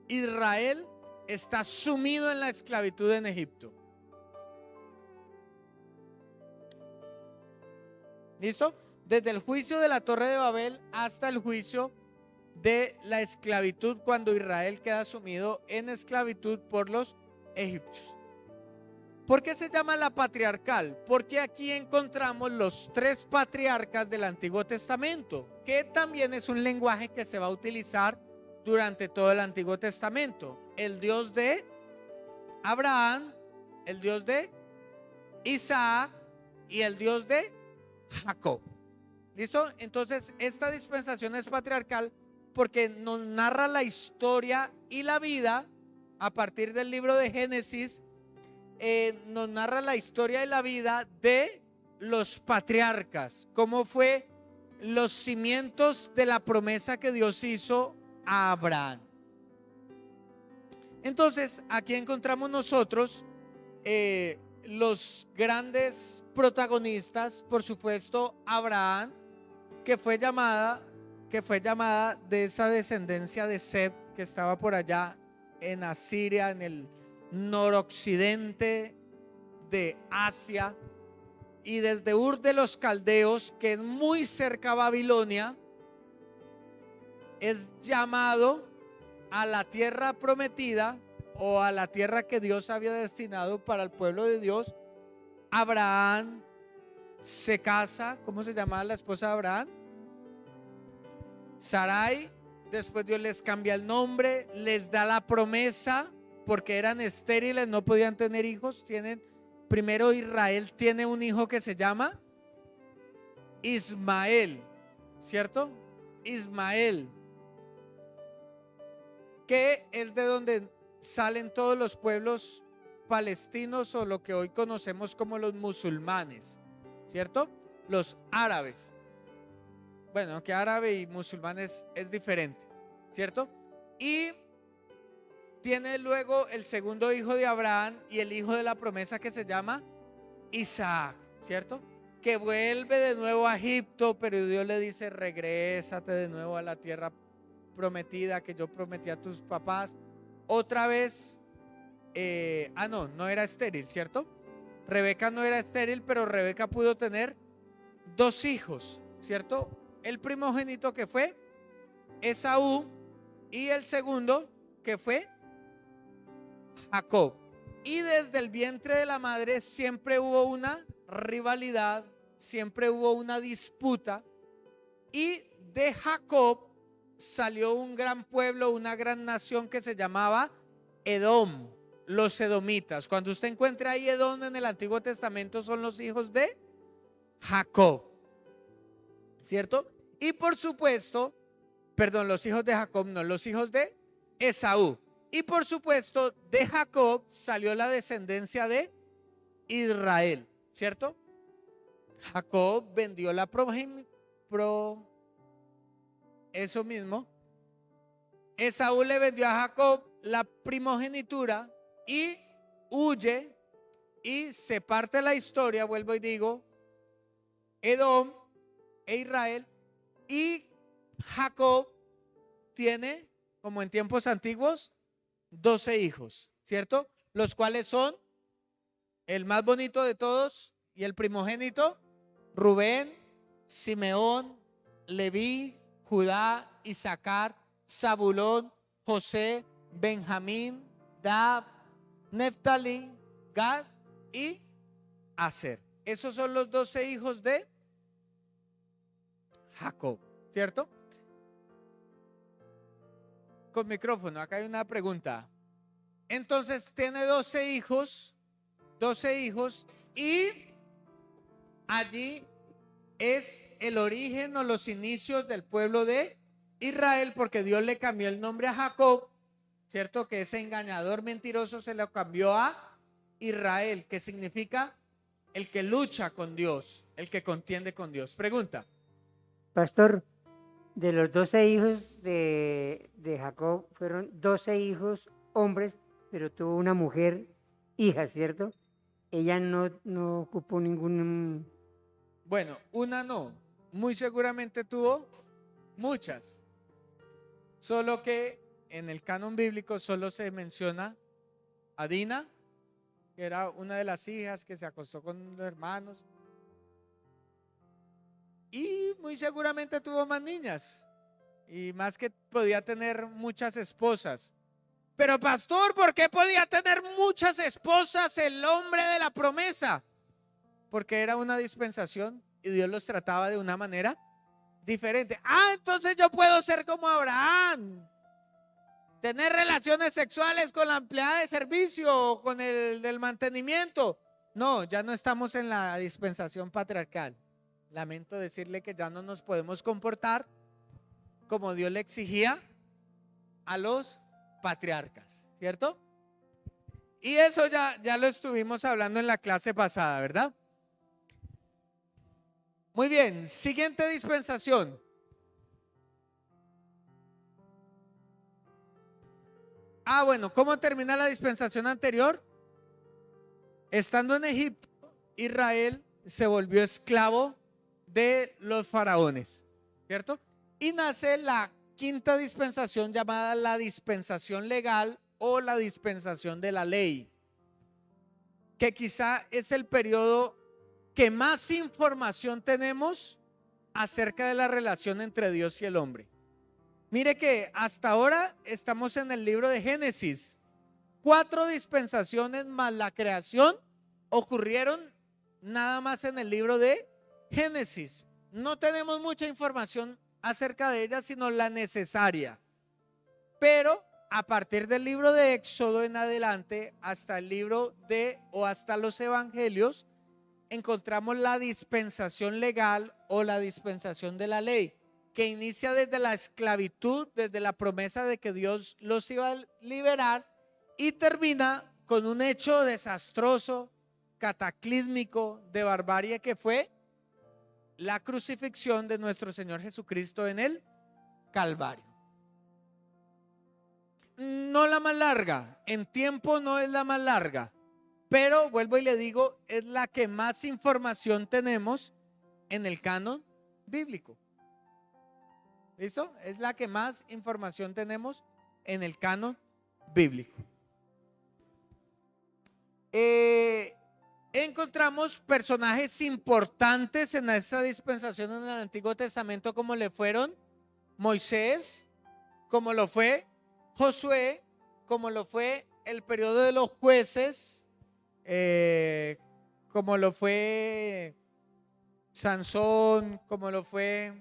Israel está sumido en la esclavitud en Egipto. ¿Listo? desde el juicio de la Torre de Babel hasta el juicio de la esclavitud, cuando Israel queda sumido en esclavitud por los egipcios. ¿Por qué se llama la patriarcal? Porque aquí encontramos los tres patriarcas del Antiguo Testamento, que también es un lenguaje que se va a utilizar durante todo el Antiguo Testamento. El Dios de Abraham, el Dios de Isaac y el Dios de Jacob. ¿Listo? Entonces, esta dispensación es patriarcal porque nos narra la historia y la vida a partir del libro de Génesis. Nos narra la historia y la vida de los patriarcas, cómo fue los cimientos de la promesa que Dios hizo a Abraham. Entonces, aquí encontramos nosotros los grandes protagonistas, por supuesto, Abraham, que fue llamada de esa descendencia de Seth que estaba por allá en Asiria, en el noroccidente de Asia, y desde Ur de los Caldeos, que es muy cerca a Babilonia, es llamado a la tierra prometida o a la tierra que Dios había destinado para el pueblo de Dios. Abraham se casa. ¿Cómo se llamaba la esposa de Abraham? Sarai. Después Dios les cambia el nombre, les da la promesa, porque eran estériles, no podían tener hijos. Primero Israel tiene un hijo que se llama Ismael, ¿cierto? Ismael, que es de donde salen todos los pueblos palestinos, o lo que hoy conocemos como los musulmanes, ¿cierto? Los árabes. Bueno, que árabe y musulmán es diferente, ¿cierto? Y tiene luego el segundo hijo de Abraham y el hijo de la promesa, que se llama Isaac, ¿cierto? Que vuelve de nuevo a Egipto, pero Dios le dice: regrésate de nuevo a la tierra prometida que yo prometí a tus papás. Otra vez, no era estéril, ¿cierto? Rebeca no era estéril, pero Rebeca pudo tener dos hijos, ¿cierto? El primogénito, que fue Esaú, y el segundo, que fue Jacob. Y desde el vientre de la madre siempre hubo una rivalidad, siempre hubo una disputa, y de Jacob salió un gran pueblo, una gran nación que se llamaba Edom, los edomitas. Cuando usted encuentra ahí Edom en el Antiguo Testamento, son los hijos de Jacob, ¿cierto? Y por supuesto, los hijos de Jacob, no, los hijos de Esaú. Y por supuesto, de Jacob salió la descendencia de Israel, ¿cierto? Jacob vendió eso mismo. Esaú le vendió a Jacob la primogenitura y huye, y se parte la historia, vuelvo y digo, Edom e Israel. Y Jacob tiene, como en tiempos antiguos, 12 hijos, ¿cierto? Los cuales son el más bonito de todos y el primogénito: Rubén, Simeón, Leví, Judá, Isaacar, Zabulón, José, Benjamín, Dan, Neftalí, Gad y Aser. Esos son los 12 hijos de Jacob, ¿cierto? Con micrófono, acá hay una pregunta. Entonces tiene 12 hijos, y allí es el origen o los inicios del pueblo de Israel, porque Dios le cambió el nombre a Jacob, ¿cierto? Que ese engañador mentiroso se lo cambió a Israel, que significa el que lucha con Dios, el que contiende con Dios. Pregunta. Pastor, de los 12 hijos de Jacob, fueron 12 hijos hombres, pero tuvo una mujer hija, ¿cierto? Ella no ocupó ningún... Bueno, una no, muy seguramente tuvo muchas, solo que en el canon bíblico solo se menciona a Dina, que era una de las hijas que se acostó con los hermanos. y muy seguramente tuvo más niñas y más que podía tener muchas esposas. Pero pastor, ¿por qué podía tener muchas esposas el hombre de la promesa? Porque era una dispensación y Dios los trataba de una manera diferente. Entonces yo puedo ser como Abraham, tener relaciones sexuales con la empleada de servicio o con el del mantenimiento. No, ya no estamos en la dispensación patriarcal. Lamento decirle que ya no nos podemos comportar como Dios le exigía a los patriarcas, ¿cierto? Y eso ya lo estuvimos hablando en la clase pasada, ¿verdad? Muy bien, siguiente dispensación. Bueno, ¿cómo termina la dispensación anterior? Estando en Egipto, Israel se volvió esclavo de los faraones, ¿cierto? Y nace la quinta dispensación llamada la dispensación legal o la dispensación de la ley, que quizá es el periodo que más información tenemos acerca de la relación entre Dios y el hombre. Mire que hasta ahora estamos en el libro de Génesis. 4 dispensaciones más la creación ocurrieron nada más en el libro de Génesis. No tenemos mucha información acerca de ella, sino la necesaria. Pero a partir del libro de Éxodo en adelante, hasta el libro o hasta los evangelios, encontramos la dispensación legal o la dispensación de la ley, que inicia desde la esclavitud, desde la promesa de que Dios los iba a liberar, y termina con un hecho desastroso, cataclísmico, de barbarie, que fue la crucifixión de nuestro Señor Jesucristo en el Calvario. No la más larga, en tiempo no es la más larga, pero vuelvo y le digo, es la que más información tenemos en el canon bíblico. ¿Listo? Es la que más información tenemos en el canon bíblico. Encontramos personajes importantes en esa dispensación en el Antiguo Testamento, como le fueron Moisés, como lo fue Josué, como lo fue el periodo de los jueces, como lo fue Sansón, como lo fue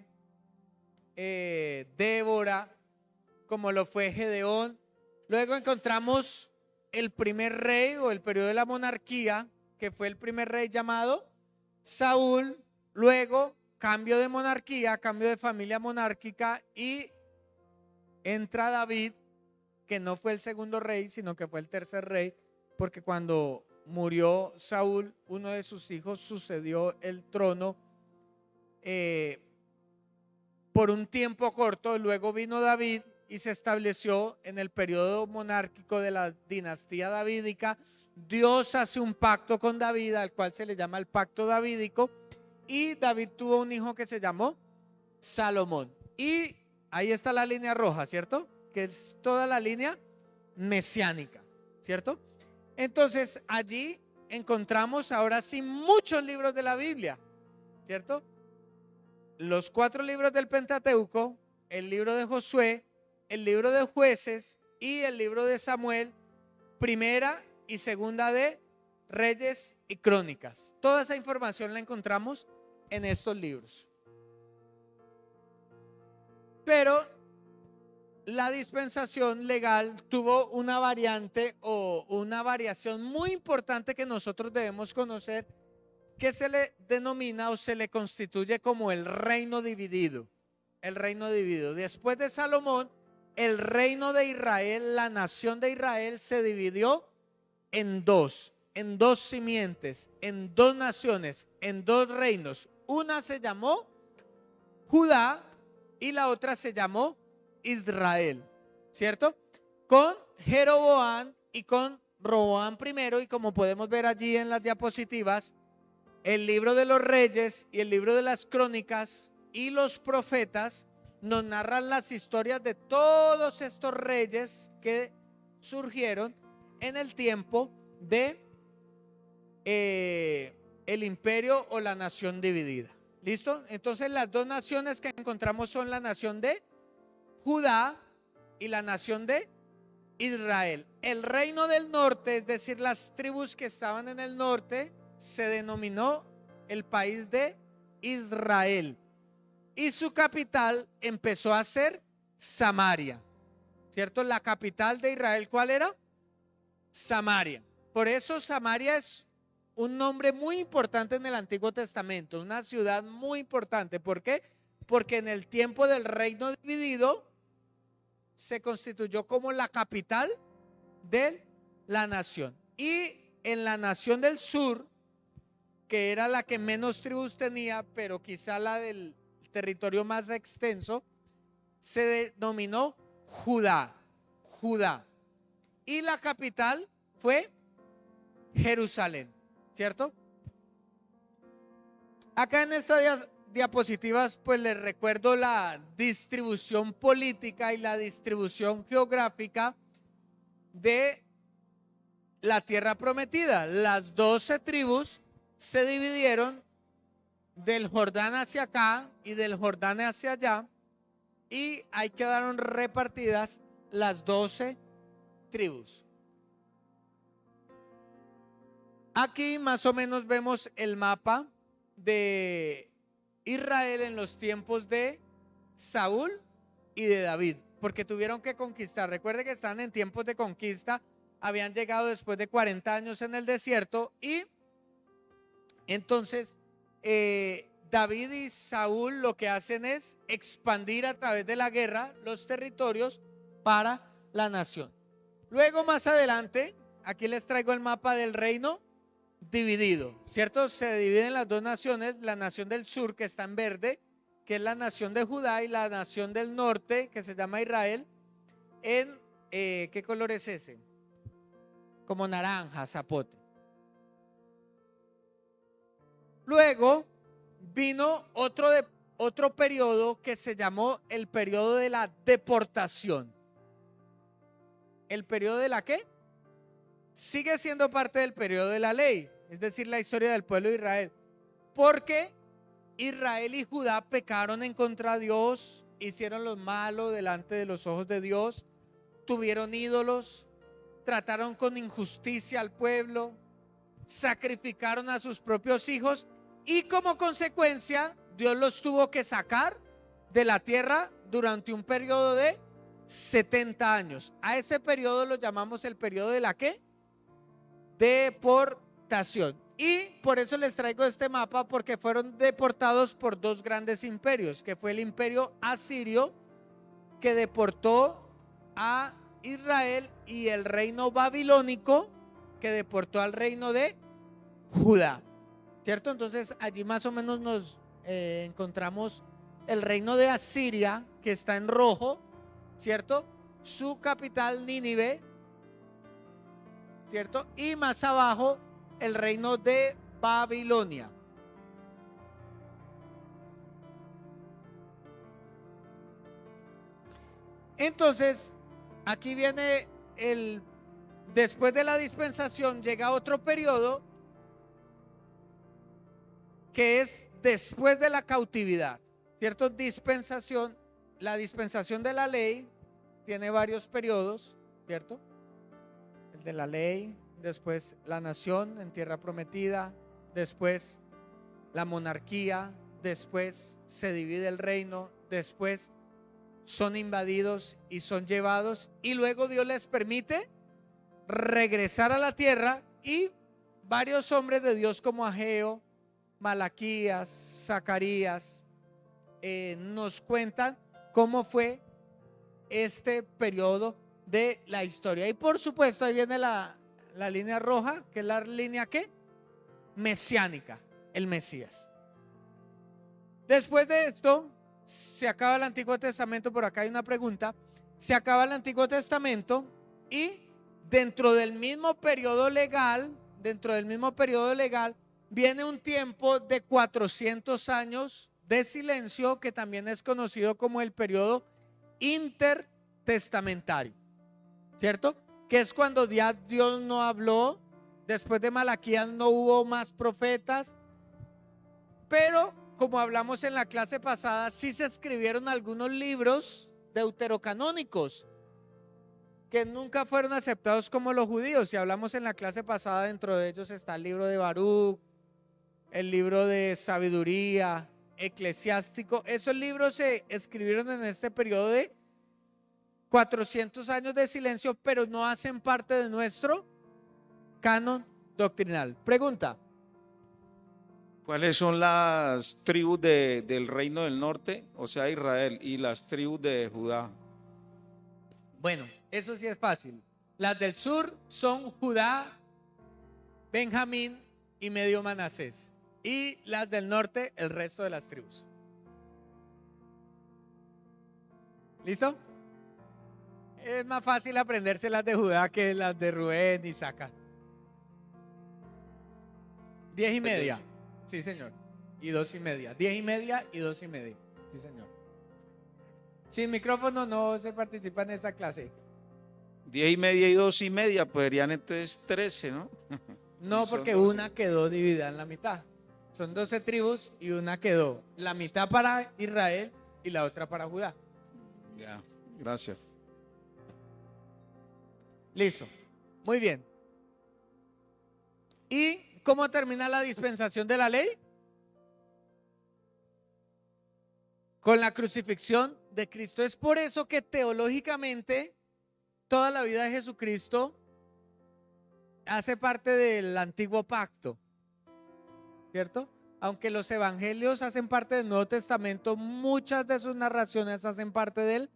Débora, como lo fue Gedeón. Luego encontramos el primer rey o el periodo de la monarquía, que fue el primer rey llamado Saúl. Luego cambio de monarquía, cambio de familia monárquica, y entra David, que no fue el segundo rey, sino que fue el tercer rey, porque cuando murió Saúl, uno de sus hijos sucedió el trono por un tiempo corto. Luego vino David y se estableció en el periodo monárquico de la dinastía davídica. Dios hace un pacto con David, al cual se le llama el pacto davídico, y David tuvo un hijo que se llamó Salomón. Y ahí está la línea roja, ¿cierto? Que es toda la línea mesiánica, ¿cierto? Entonces allí encontramos ahora sí muchos libros de la Biblia, ¿cierto? Los 4 libros del Pentateuco, el libro de Josué, el libro de Jueces y el libro de Samuel, primera y segunda de Reyes y Crónicas. Toda esa información la encontramos en estos libros. Pero la dispensación legal tuvo una variante o una variación muy importante que nosotros debemos conocer, que se le denomina o se le constituye como el reino dividido. El reino dividido. Después de Salomón, el reino de Israel, la nación de Israel, se dividió en dos simientes, en 2 naciones, en 2 reinos. Una se llamó Judá y la otra se llamó Israel, ¿cierto? Con Jeroboam y con Roboam primero, y como podemos ver allí en las diapositivas, el libro de los Reyes y el libro de las Crónicas y los profetas nos narran las historias de todos estos reyes que surgieron en el tiempo de el imperio o la nación dividida, ¿Listo? Entonces las dos naciones que encontramos son la nación de Judá y la nación de Israel. El reino del norte, es decir, las tribus que estaban en el norte, se denominó el país de Israel. Y su capital empezó a ser Samaria. ¿Cierto? La capital de Israel, ¿cuál era? Samaria. Por eso Samaria es un nombre muy importante en el Antiguo Testamento, una ciudad muy importante. ¿Por qué? Porque en el tiempo del reino dividido se constituyó como la capital de la nación. Y en la nación del sur, que era la que menos tribus tenía, pero quizá la del territorio más extenso, se denominó Judá. Y la capital fue Jerusalén, ¿cierto? Acá en estas diapositivas pues les recuerdo la distribución política y la distribución geográfica de la tierra prometida. Las 12 tribus se dividieron del Jordán hacia acá y del Jordán hacia allá, y ahí quedaron repartidas las 12 tribus. Aquí más o menos vemos el mapa de Israel en los tiempos de Saúl y de David, porque tuvieron que conquistar. Recuerde que están en tiempos de conquista, habían llegado después de 40 años en el desierto, y entonces David y Saúl lo que hacen es expandir a través de la guerra los territorios para la nación. Luego más adelante, aquí les traigo el mapa del reino dividido, ¿cierto? Se dividen las dos naciones, la nación del sur, que está en verde, que es la nación de Judá, y la nación del norte, que se llama Israel, en ¿qué color es ese? Como naranja, zapote. Luego vino otro periodo que se llamó el periodo de la deportación. ¿El periodo de la qué? Sigue siendo parte del periodo de la ley, es decir, la historia del pueblo de Israel, porque Israel y Judá pecaron en contra de Dios, hicieron lo malo delante de los ojos de Dios, tuvieron ídolos, trataron con injusticia al pueblo, sacrificaron a sus propios hijos, y como consecuencia Dios los tuvo que sacar de la tierra durante un periodo de 70 años. A ese periodo lo llamamos el periodo de la ¿qué? Deportación. Y por eso les traigo este mapa, porque fueron deportados por dos grandes imperios, que fue el imperio asirio, que deportó a Israel, y el reino babilónico, que deportó al reino de Judá, ¿cierto? Entonces allí más o menos nos encontramos el reino de Asiria, que está en rojo, ¿cierto? Su capital Nínive, ¿cierto? Y más abajo el reino de Babilonia. Entonces aquí viene después de la dispensación llega otro periodo que es después de la cautividad, ¿cierto? Dispensación, la dispensación de la ley tiene varios periodos, ¿cierto? El de la ley, después la nación en tierra prometida, después la monarquía, después se divide el reino, después son invadidos y son llevados, y luego Dios les permite regresar a la tierra, y varios hombres de Dios como Ageo, Malaquías, Zacarías nos cuentan cómo fue este periodo de la historia. Y por supuesto ahí viene la línea roja, que es la línea ¿qué? Mesiánica, el Mesías. Después de esto se acaba el Antiguo Testamento. Por acá hay una pregunta. Se acaba el Antiguo Testamento, y dentro del mismo periodo legal, viene un tiempo de 400 años de silencio, que también es conocido como el periodo intertestamentario, ¿cierto? Que es cuando ya Dios no habló, después de Malaquías no hubo más profetas, pero como hablamos en la clase pasada, sí se escribieron algunos libros deuterocanónicos que nunca fueron aceptados como los judíos. Y hablamos en la clase pasada, dentro de ellos está el libro de Baruch, el libro de sabiduría, eclesiástico. Esos libros se escribieron en este periodo de 400 años de silencio, pero no hacen parte de nuestro canon doctrinal. Pregunta. ¿Cuáles son las tribus del reino del norte, o sea, Israel, y las tribus de Judá? Bueno, eso sí es fácil. Las del sur son Judá, Benjamín y medio Manasés. Y las del norte, el resto de las tribus. ¿Listo? Es más fácil aprenderse las de Judá que las de Rubén y Isaacar. 10:30. Sí, señor. Y 2:30. 10:30 y 2:30. Sí, señor. Sin micrófono no se participa en esta clase. 10:30 y 2:30, pues serían entonces 13, ¿no? No, Son porque 12. una quedó dividida en la mitad. Son 12 tribus y una quedó la mitad para Israel y la otra para Judá. Ya, gracias. Listo. Muy bien. ¿Y cómo termina la dispensación de la ley? Con la crucifixión de Cristo. Es por eso que teológicamente toda la vida de Jesucristo hace parte del antiguo pacto, ¿cierto? Aunque los evangelios hacen parte del Nuevo Testamento, muchas de sus narraciones hacen parte del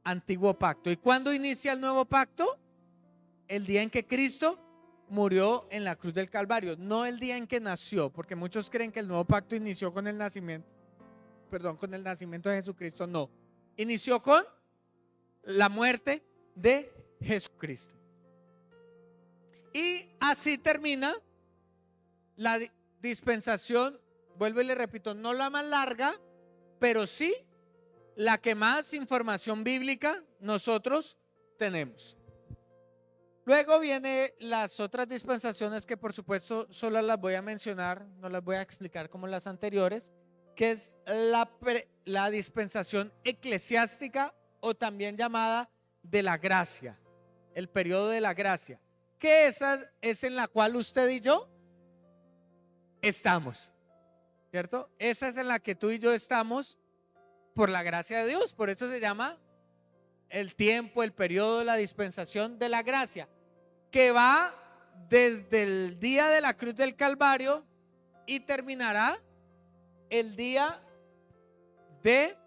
antiguo pacto. ¿Y cuándo inicia el nuevo pacto? El día en que Cristo murió en la cruz del Calvario, no el día en que nació, porque muchos creen que el nuevo pacto inició con el nacimiento, con el nacimiento de Jesucristo. No, inició con la muerte de Jesucristo. Y así termina la dispensación, vuelvo y le repito, no la más larga, pero sí la que más información bíblica nosotros tenemos. Luego vienen las otras dispensaciones que por supuesto solo las voy a mencionar, no las voy a explicar como las anteriores, que es la dispensación eclesiástica o también llamada de la gracia, el periodo de la gracia, que esa es en la cual usted y yo estamos, ¿cierto? Esa es en la que tú y yo estamos por la gracia de Dios, por eso se llama el tiempo, el periodo de la dispensación de la gracia, que va desde el día de la cruz del Calvario y terminará el día de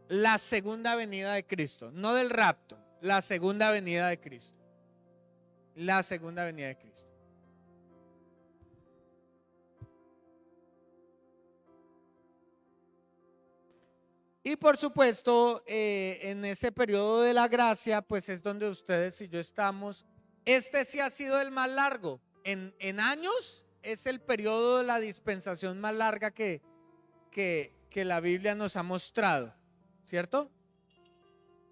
la segunda venida de Cristo, no del rapto, la segunda venida de Cristo. La segunda venida de Cristo. Y por supuesto, en ese periodo de la gracia, pues es donde ustedes y yo estamos. Este sí ha sido el más largo. En años es el periodo de la dispensación más larga que la Biblia nos ha mostrado, ¿cierto?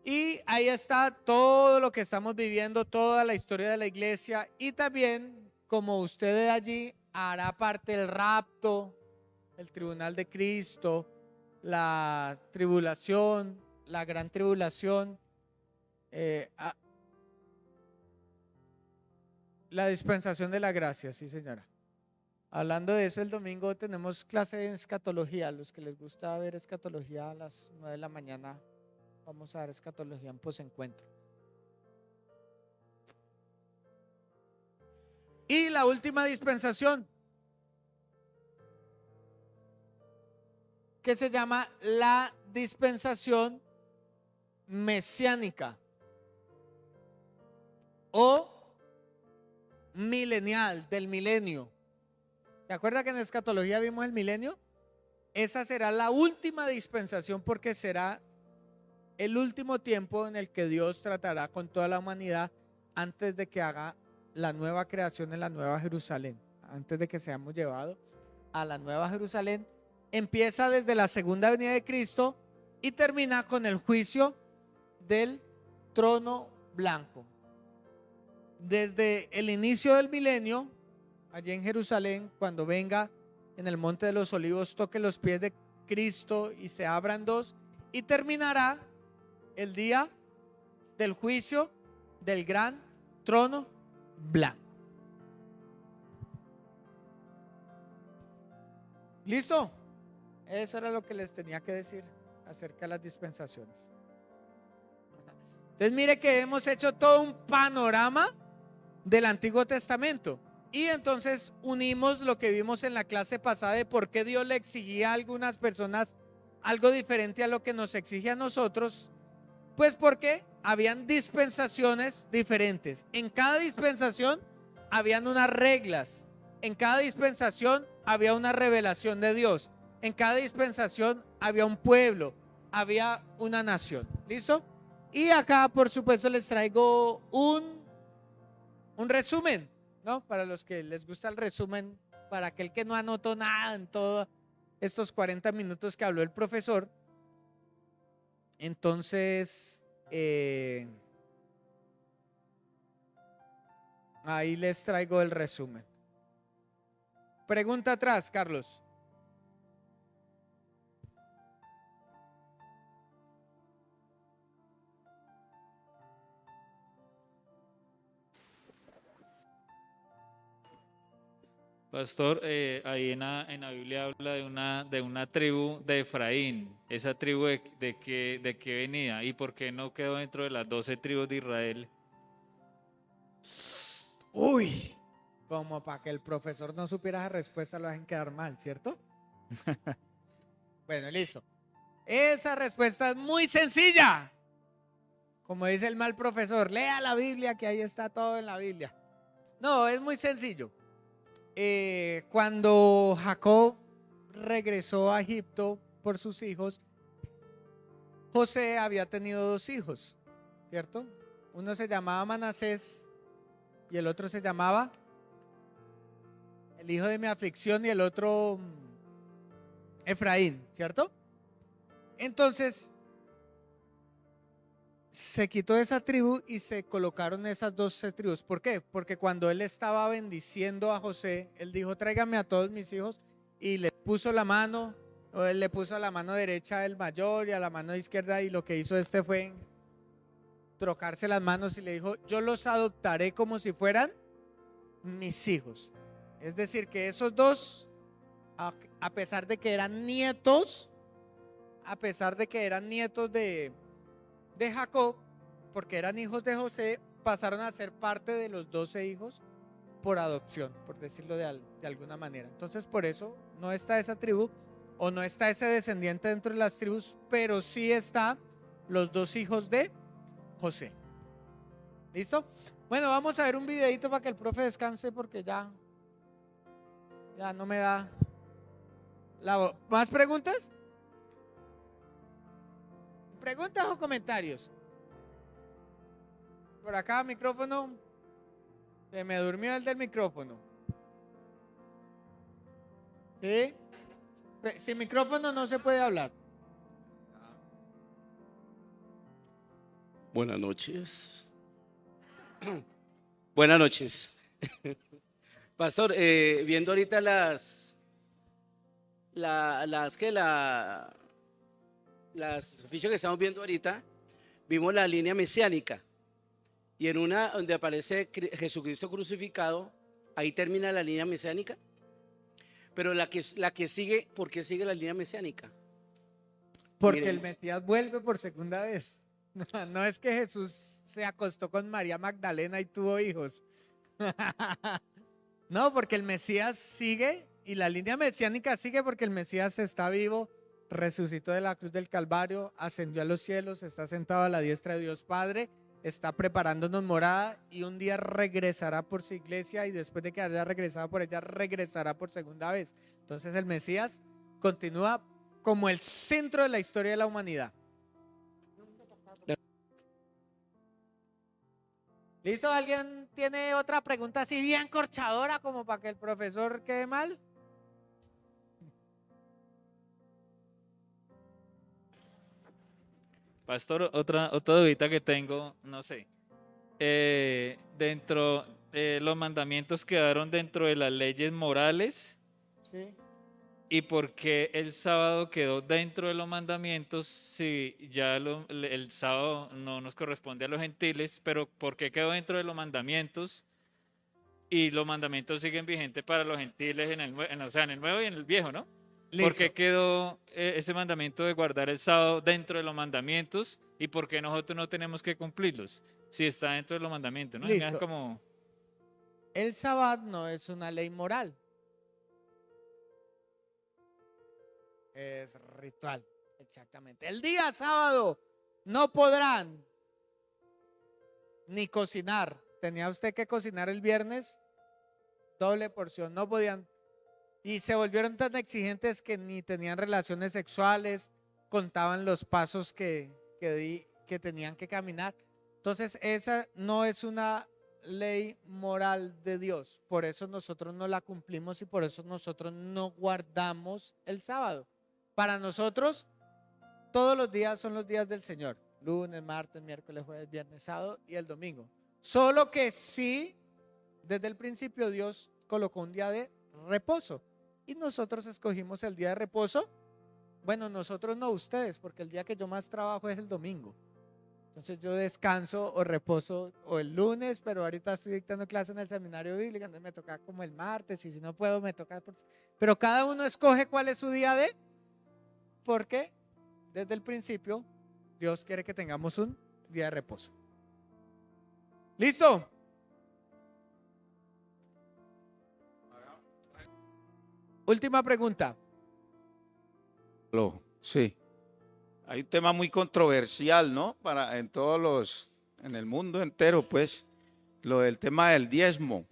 Y ahí está todo lo que estamos viviendo, toda la historia de la iglesia, y también, como usted ve allí, hará parte el rapto, el tribunal de Cristo, la tribulación, la gran tribulación, la dispensación de la gracia, sí, señora. Hablando de eso, el domingo tenemos clase de escatología. A los que les gusta ver escatología a las 9 de la mañana, vamos a dar escatología en posencuentro. Y la última dispensación, que se llama la dispensación mesiánica o milenial, del milenio. ¿Se acuerda que en escatología vimos el milenio? Esa será la última dispensación, porque será el último tiempo en el que Dios tratará con toda la humanidad antes de que haga la nueva creación en la Nueva Jerusalén, antes de que seamos llevados a la Nueva Jerusalén. Empieza desde la segunda venida de Cristo y termina con el juicio del trono blanco. Desde el inicio del milenio, allí en Jerusalén, cuando venga en el Monte de los Olivos, toque los pies de Cristo y se abran dos, y terminará el día del juicio del gran trono blanco. ¿Listo? Eso era lo que les tenía que decir acerca de las dispensaciones. Entonces mire que hemos hecho todo un panorama del Antiguo Testamento y entonces unimos lo que vimos en la clase pasada de por qué Dios le exigía a algunas personas algo diferente a lo que nos exige a nosotros. Pues porque habían dispensaciones diferentes. En cada dispensación habían unas reglas. En cada dispensación había una revelación de Dios. En cada dispensación había un pueblo, había una nación. ¿Listo? Y acá, por supuesto, les traigo un resumen, ¿no? Para los que les gusta el resumen, para aquel que no anotó nada en todos estos 40 minutos que habló el profesor. Entonces, ahí les traigo el resumen. Pregunta atrás, Carlos. Pastor, ahí en la Biblia habla de una tribu de Efraín. ¿Esa tribu de qué venía? ¿Y por qué no quedó dentro de las 12 tribus de Israel? Uy, como para que el profesor no supiera esa respuesta lo dejen quedar mal, ¿cierto? Bueno, listo. Esa respuesta es muy sencilla. Como dice el mal profesor, lea la Biblia, que ahí está todo en la Biblia. No, es muy sencillo. Cuando Jacob regresó a Egipto por sus hijos, José había tenido 2 hijos, ¿cierto? Uno se llamaba Manasés y el otro se llamaba el hijo de mi aflicción y el otro Efraín, ¿cierto? Entonces se quitó esa tribu y se colocaron esas 12 tribus. ¿Por qué? Porque cuando él estaba bendiciendo a José, él dijo, tráigame a todos mis hijos, y le puso la mano, o él le puso a la mano derecha el mayor y a la mano izquierda, y lo que hizo fue trocarse las manos y le dijo, yo los adoptaré como si fueran mis hijos. Es decir, que esos dos, a pesar de que eran nietos, de Jacob, porque eran hijos de José, pasaron a ser parte de los 12 hijos por adopción, por decirlo de alguna manera. Entonces, por eso no está esa tribu o no está ese descendiente dentro de las tribus, pero sí está los 2 hijos de José. ¿Listo? Bueno, vamos a ver un videito para que el profe descanse porque ya no me da la voz. ¿Más preguntas? ¿Preguntas o comentarios? Por acá, micrófono. Se me durmió el del micrófono. ¿Sí? Sin micrófono no se puede hablar. Buenas noches. Buenas noches. Pastor, viendo ahorita las fichas que estamos viendo ahorita, vimos la línea mesiánica y en una donde aparece Jesucristo crucificado, ahí termina la línea mesiánica, pero la que sigue, ¿por qué sigue la línea mesiánica? Porque Miremos. el Mesías vuelve por segunda vez. No es que Jesús se acostó con María Magdalena y tuvo hijos. No, porque el Mesías sigue y la línea mesiánica sigue porque el Mesías está vivo, resucitó de la cruz del Calvario, ascendió a los cielos, está sentado a la diestra de Dios Padre, está preparándonos morada y un día regresará por su iglesia y después de que haya regresado por ella, regresará por segunda vez. Entonces el Mesías continúa como el centro de la historia de la humanidad. ¿Listo? ¿Alguien tiene otra pregunta así bien corchadora como para que el profesor quede mal? Pastor, otra dudita que tengo, no sé. Los mandamientos quedaron dentro de las leyes morales. Sí. ¿Y por qué el sábado quedó dentro de los mandamientos si ya el sábado no nos corresponde a los gentiles? Pero ¿por qué quedó dentro de los mandamientos? Y los mandamientos siguen vigentes para los gentiles o sea, en el nuevo y en el viejo, ¿no? ¿Por qué quedó ese mandamiento de guardar el sábado dentro de los mandamientos? ¿Y por qué nosotros no tenemos que cumplirlos? Si está dentro de los mandamientos, ¿no? Listo. Como... El sábado no es una ley moral. Es ritual, exactamente. El día sábado no podrán ni cocinar. Tenía usted que cocinar el viernes, doble porción, no podían. Y se volvieron tan exigentes que ni tenían relaciones sexuales, contaban los pasos que tenían que caminar. Entonces esa no es una ley moral de Dios. Por eso nosotros no la cumplimos y por eso nosotros no guardamos el sábado. Para nosotros, todos los días son los días del Señor. Lunes, martes, miércoles, jueves, viernes, sábado y el domingo. Solo que sí, desde el principio Dios colocó un día de reposo. Y nosotros escogimos el día de reposo. Bueno, nosotros no, ustedes, porque el día que yo más trabajo es el domingo. Entonces yo descanso o reposo o el lunes, pero ahorita estoy dictando clase en el seminario bíblico, entonces me toca como el martes y si no puedo me toca. Pero cada uno escoge cuál es su día de... Porque desde el principio Dios quiere que tengamos un día de reposo. ¿Listo? Última pregunta. Sí. Hay un tema muy controversial, ¿no? En el mundo entero, pues, lo del tema del diezmo.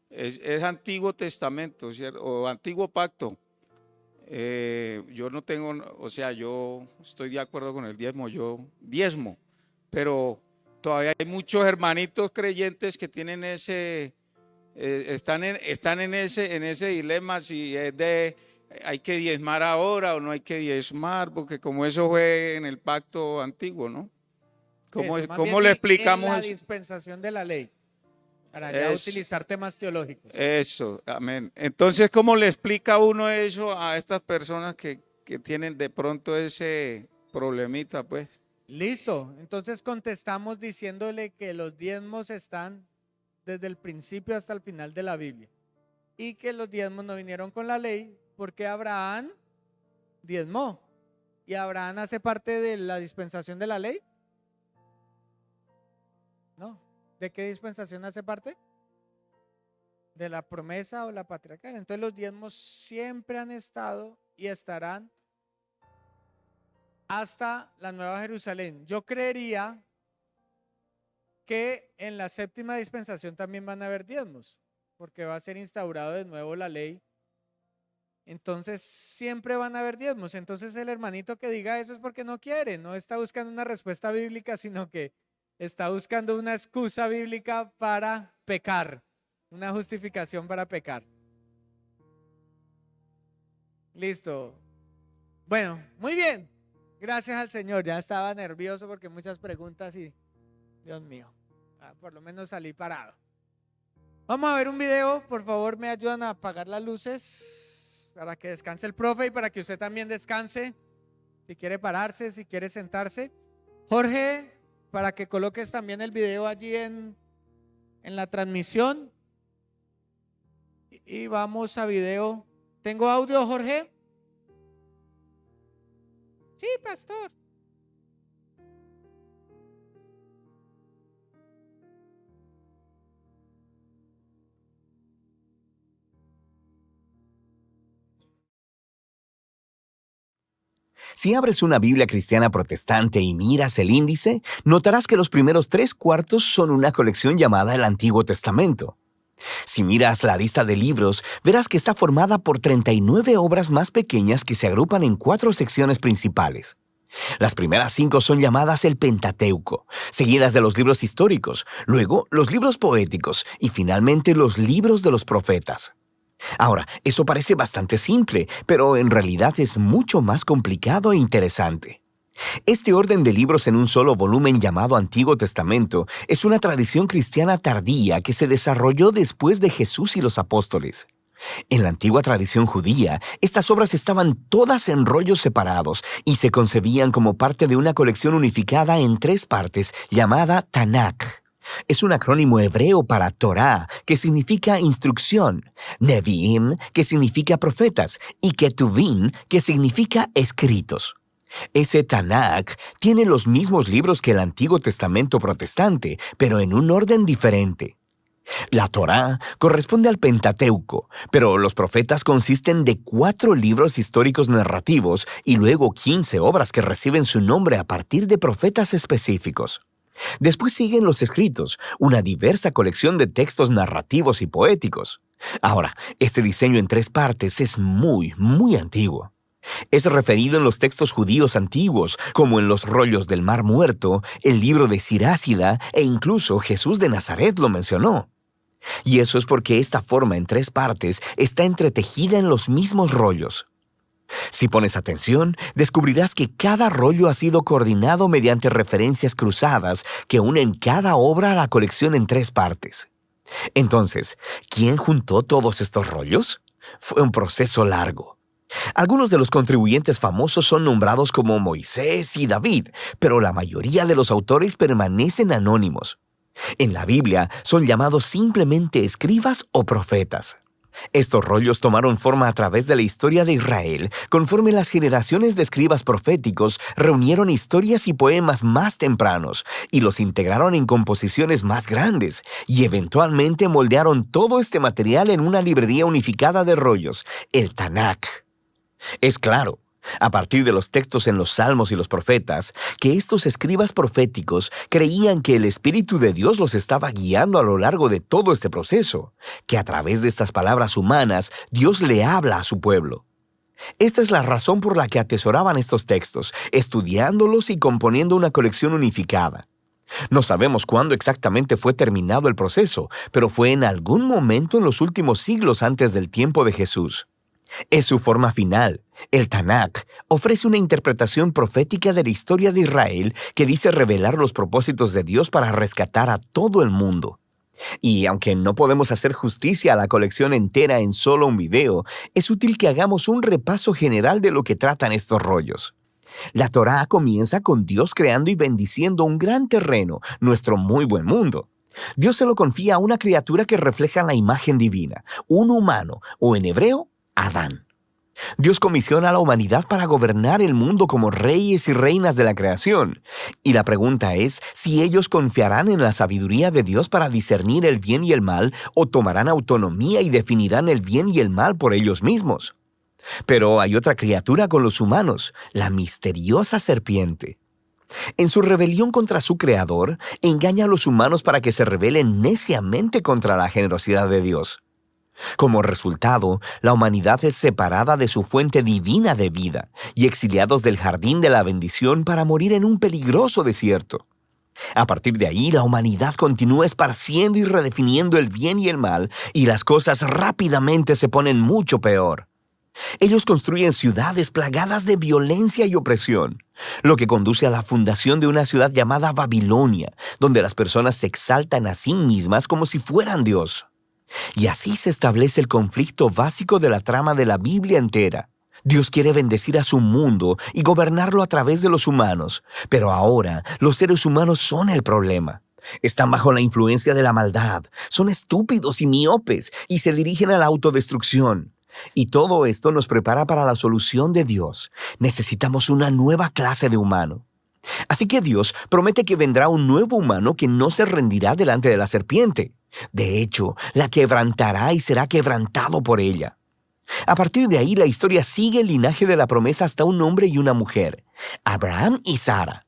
Es Antiguo Testamento, ¿cierto? O Antiguo Pacto. Yo no tengo, o sea, yo estoy de acuerdo con el diezmo, yo diezmo, pero todavía hay muchos hermanitos creyentes que tienen están en ese dilema si hay que diezmar ahora o no hay que diezmar, porque como eso fue en el pacto antiguo, ¿no? ¿Cómo le explicamos en la eso? dispensación de la ley, para ya utilizar temas teológicos. Eso, amén. Entonces, ¿cómo le explica uno eso a estas personas que tienen de pronto ese problemita, pues? Listo, entonces contestamos diciéndole que los diezmos están desde el principio hasta el final de la Biblia y que los diezmos no vinieron con la ley porque Abraham diezmó y Abraham hace parte de la dispensación de la ley. No, ¿de qué dispensación hace parte? De la promesa o la patriarcal. Entonces los diezmos siempre han estado y estarán hasta la Nueva Jerusalén. Yo creería que en la séptima dispensación también van a haber diezmos, porque va a ser instaurado de nuevo la ley. Entonces siempre van a haber diezmos. Entonces el hermanito que diga eso es porque no quiere, no está buscando una respuesta bíblica, sino que está buscando una excusa bíblica para pecar, una justificación para pecar. Listo. Bueno, muy bien. Gracias al Señor. Ya estaba nervioso porque muchas preguntas y Dios mío, por lo menos salí parado. Vamos a ver un video. Por favor, me ayudan a apagar las luces para que descanse el profe y para que usted también descanse. Si quiere pararse, si quiere sentarse. Jorge, para que coloques también el video allí en la transmisión. Y vamos a video. ¿Tengo audio, Jorge? Sí, pastor. Si abres una Biblia cristiana protestante y miras el índice, notarás que los primeros 3/4 son una colección llamada el Antiguo Testamento. Si miras la lista de libros, verás que está formada por 39 obras más pequeñas que se agrupan en 4 secciones principales. Las primeras 5 son llamadas el Pentateuco, seguidas de los libros históricos, luego los libros poéticos y finalmente los libros de los profetas. Ahora, eso parece bastante simple, pero en realidad es mucho más complicado e interesante. Este orden de libros en un solo volumen llamado Antiguo Testamento es una tradición cristiana tardía que se desarrolló después de Jesús y los apóstoles. En la antigua tradición judía, estas obras estaban todas en rollos separados y se concebían como parte de una colección unificada en 3 partes llamada Tanakh. Es un acrónimo hebreo para Torah, que significa instrucción, Nevi'im, que significa profetas, y Ketuvim, que significa escritos. Ese Tanakh tiene los mismos libros que el Antiguo Testamento protestante, pero en un orden diferente. La Torá corresponde al Pentateuco, pero los profetas consisten de 4 libros históricos narrativos y luego 15 obras que reciben su nombre a partir de profetas específicos. Después siguen los escritos, una diversa colección de textos narrativos y poéticos. Ahora, este diseño en 3 partes es muy antiguo. Es referido en los textos judíos antiguos, como en los rollos del Mar Muerto, el libro de Sirásida e incluso Jesús de Nazaret lo mencionó. Y eso es porque esta forma en 3 partes está entretejida en los mismos rollos. Si pones atención, descubrirás que cada rollo ha sido coordinado mediante referencias cruzadas que unen cada obra a la colección en 3 partes. Entonces, ¿quién juntó todos estos rollos? Fue un proceso largo. Algunos de los contribuyentes famosos son nombrados como Moisés y David, pero la mayoría de los autores permanecen anónimos. En la Biblia son llamados simplemente escribas o profetas. Estos rollos tomaron forma a través de la historia de Israel, conforme las generaciones de escribas proféticos reunieron historias y poemas más tempranos y los integraron en composiciones más grandes, y eventualmente moldearon todo este material en una librería unificada de rollos, el Tanakh. Es claro, a partir de los textos en los Salmos y los Profetas, que estos escribas proféticos creían que el Espíritu de Dios los estaba guiando a lo largo de todo este proceso, que a través de estas palabras humanas Dios le habla a su pueblo. Esta es la razón por la que atesoraban estos textos, estudiándolos y componiendo una colección unificada. No sabemos cuándo exactamente fue terminado el proceso, pero fue en algún momento en los últimos siglos antes del tiempo de Jesús. Es su forma final. El Tanakh ofrece una interpretación profética de la historia de Israel que dice revelar los propósitos de Dios para rescatar a todo el mundo. Y aunque no podemos hacer justicia a la colección entera en solo un video, es útil que hagamos un repaso general de lo que tratan estos rollos. La Torá comienza con Dios creando y bendiciendo un gran terreno, nuestro muy buen mundo. Dios se lo confía a una criatura que refleja la imagen divina, un humano, o en hebreo, Adán. Dios comisiona a la humanidad para gobernar el mundo como reyes y reinas de la creación. Y la pregunta es si ellos confiarán en la sabiduría de Dios para discernir el bien y el mal, o tomarán autonomía y definirán el bien y el mal por ellos mismos. Pero hay otra criatura con los humanos, la misteriosa serpiente. En su rebelión contra su creador, engaña a los humanos para que se rebelen neciamente contra la generosidad de Dios. Como resultado, la humanidad es separada de su fuente divina de vida y exiliados del jardín de la bendición para morir en un peligroso desierto. A partir de ahí, la humanidad continúa esparciendo y redefiniendo el bien y el mal, y las cosas rápidamente se ponen mucho peor. Ellos construyen ciudades plagadas de violencia y opresión, lo que conduce a la fundación de una ciudad llamada Babilonia, donde las personas se exaltan a sí mismas como si fueran Dios. Y así se establece el conflicto básico de la trama de la Biblia entera. Dios quiere bendecir a su mundo y gobernarlo a través de los humanos, pero ahora los seres humanos son el problema. Están bajo la influencia de la maldad, son estúpidos y miopes y se dirigen a la autodestrucción. Y todo esto nos prepara para la solución de Dios. Necesitamos una nueva clase de humano. Así que Dios promete que vendrá un nuevo humano que no se rendirá delante de la serpiente. De hecho, la quebrantará y será quebrantado por ella. A partir de ahí, la historia sigue el linaje de la promesa hasta un hombre y una mujer, Abraham y Sara.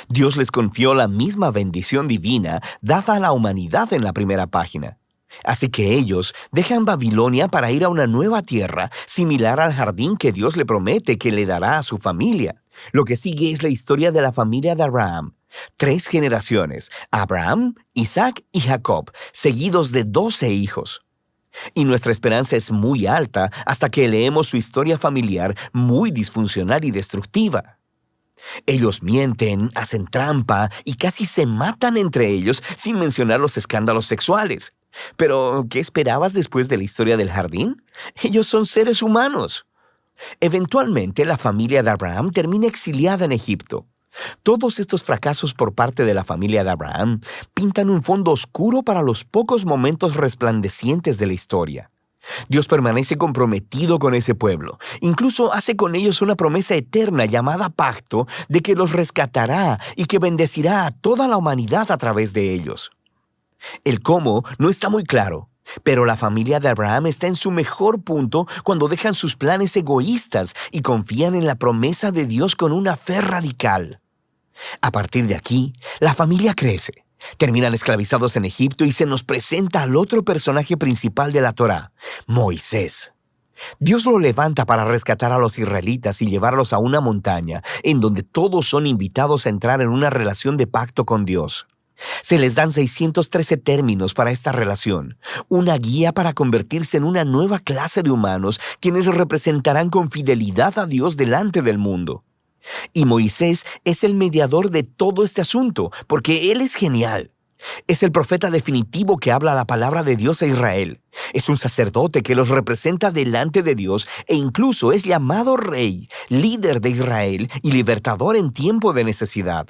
Dios les confió la misma bendición divina dada a la humanidad en la primera página. Así que ellos dejan Babilonia para ir a una nueva tierra, similar al jardín que Dios le promete que le dará a su familia. Lo que sigue es la historia de la familia de Abraham. 3 generaciones, Abraham, Isaac y Jacob, seguidos de 12 hijos. Y nuestra esperanza es muy alta hasta que leemos su historia familiar muy disfuncional y destructiva. Ellos mienten, hacen trampa y casi se matan entre ellos sin mencionar los escándalos sexuales. Pero, ¿qué esperabas después de la historia del jardín? Ellos son seres humanos. Eventualmente, la familia de Abraham termina exiliada en Egipto. Todos estos fracasos por parte de la familia de Abraham pintan un fondo oscuro para los pocos momentos resplandecientes de la historia. Dios permanece comprometido con ese pueblo. Incluso hace con ellos una promesa eterna llamada pacto de que los rescatará y que bendecirá a toda la humanidad a través de ellos. El cómo no está muy claro, pero la familia de Abraham está en su mejor punto cuando dejan sus planes egoístas y confían en la promesa de Dios con una fe radical. A partir de aquí, la familia crece. Terminan esclavizados en Egipto y se nos presenta al otro personaje principal de la Torá, Moisés. Dios lo levanta para rescatar a los israelitas y llevarlos a una montaña en donde todos son invitados a entrar en una relación de pacto con Dios. Se les dan 613 términos para esta relación, una guía para convertirse en una nueva clase de humanos quienes representarán con fidelidad a Dios delante del mundo. Y Moisés es el mediador de todo este asunto, porque él es genial. Es el profeta definitivo que habla la palabra de Dios a Israel. Es un sacerdote que los representa delante de Dios e incluso es llamado rey, líder de Israel y libertador en tiempo de necesidad.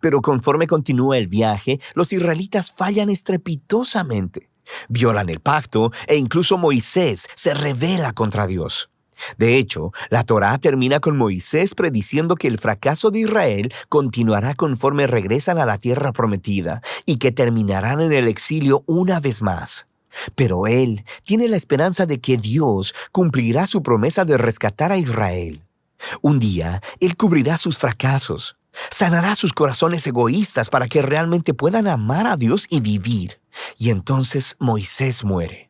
Pero conforme continúa el viaje, los israelitas fallan estrepitosamente. Violan el pacto e incluso Moisés se rebela contra Dios. De hecho, la Torá termina con Moisés prediciendo que el fracaso de Israel continuará conforme regresan a la tierra prometida y que terminarán en el exilio una vez más. Pero él tiene la esperanza de que Dios cumplirá su promesa de rescatar a Israel. Un día, él cubrirá sus fracasos, sanará sus corazones egoístas para que realmente puedan amar a Dios y vivir. Y entonces Moisés muere.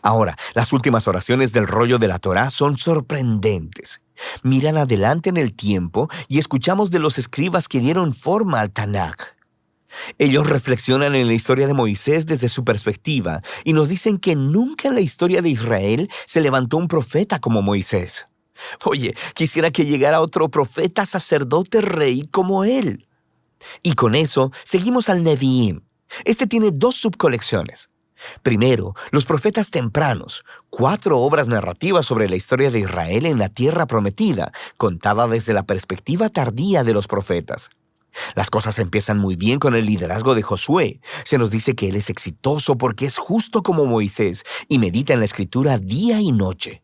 Ahora, las últimas oraciones del rollo de la Torá son sorprendentes. Miran adelante en el tiempo y escuchamos de los escribas que dieron forma al Tanaj. Ellos reflexionan en la historia de Moisés desde su perspectiva y nos dicen que nunca en la historia de Israel se levantó un profeta como Moisés. Oye, quisiera que llegara otro profeta, sacerdote, rey como él. Y con eso seguimos al Nevi'im. Este tiene 2 subcolecciones. Primero, los profetas tempranos, 4 obras narrativas sobre la historia de Israel en la tierra prometida, contada desde la perspectiva tardía de los profetas. Las cosas empiezan muy bien con el liderazgo de Josué. Se nos dice que él es exitoso porque es justo como Moisés y medita en la escritura día y noche.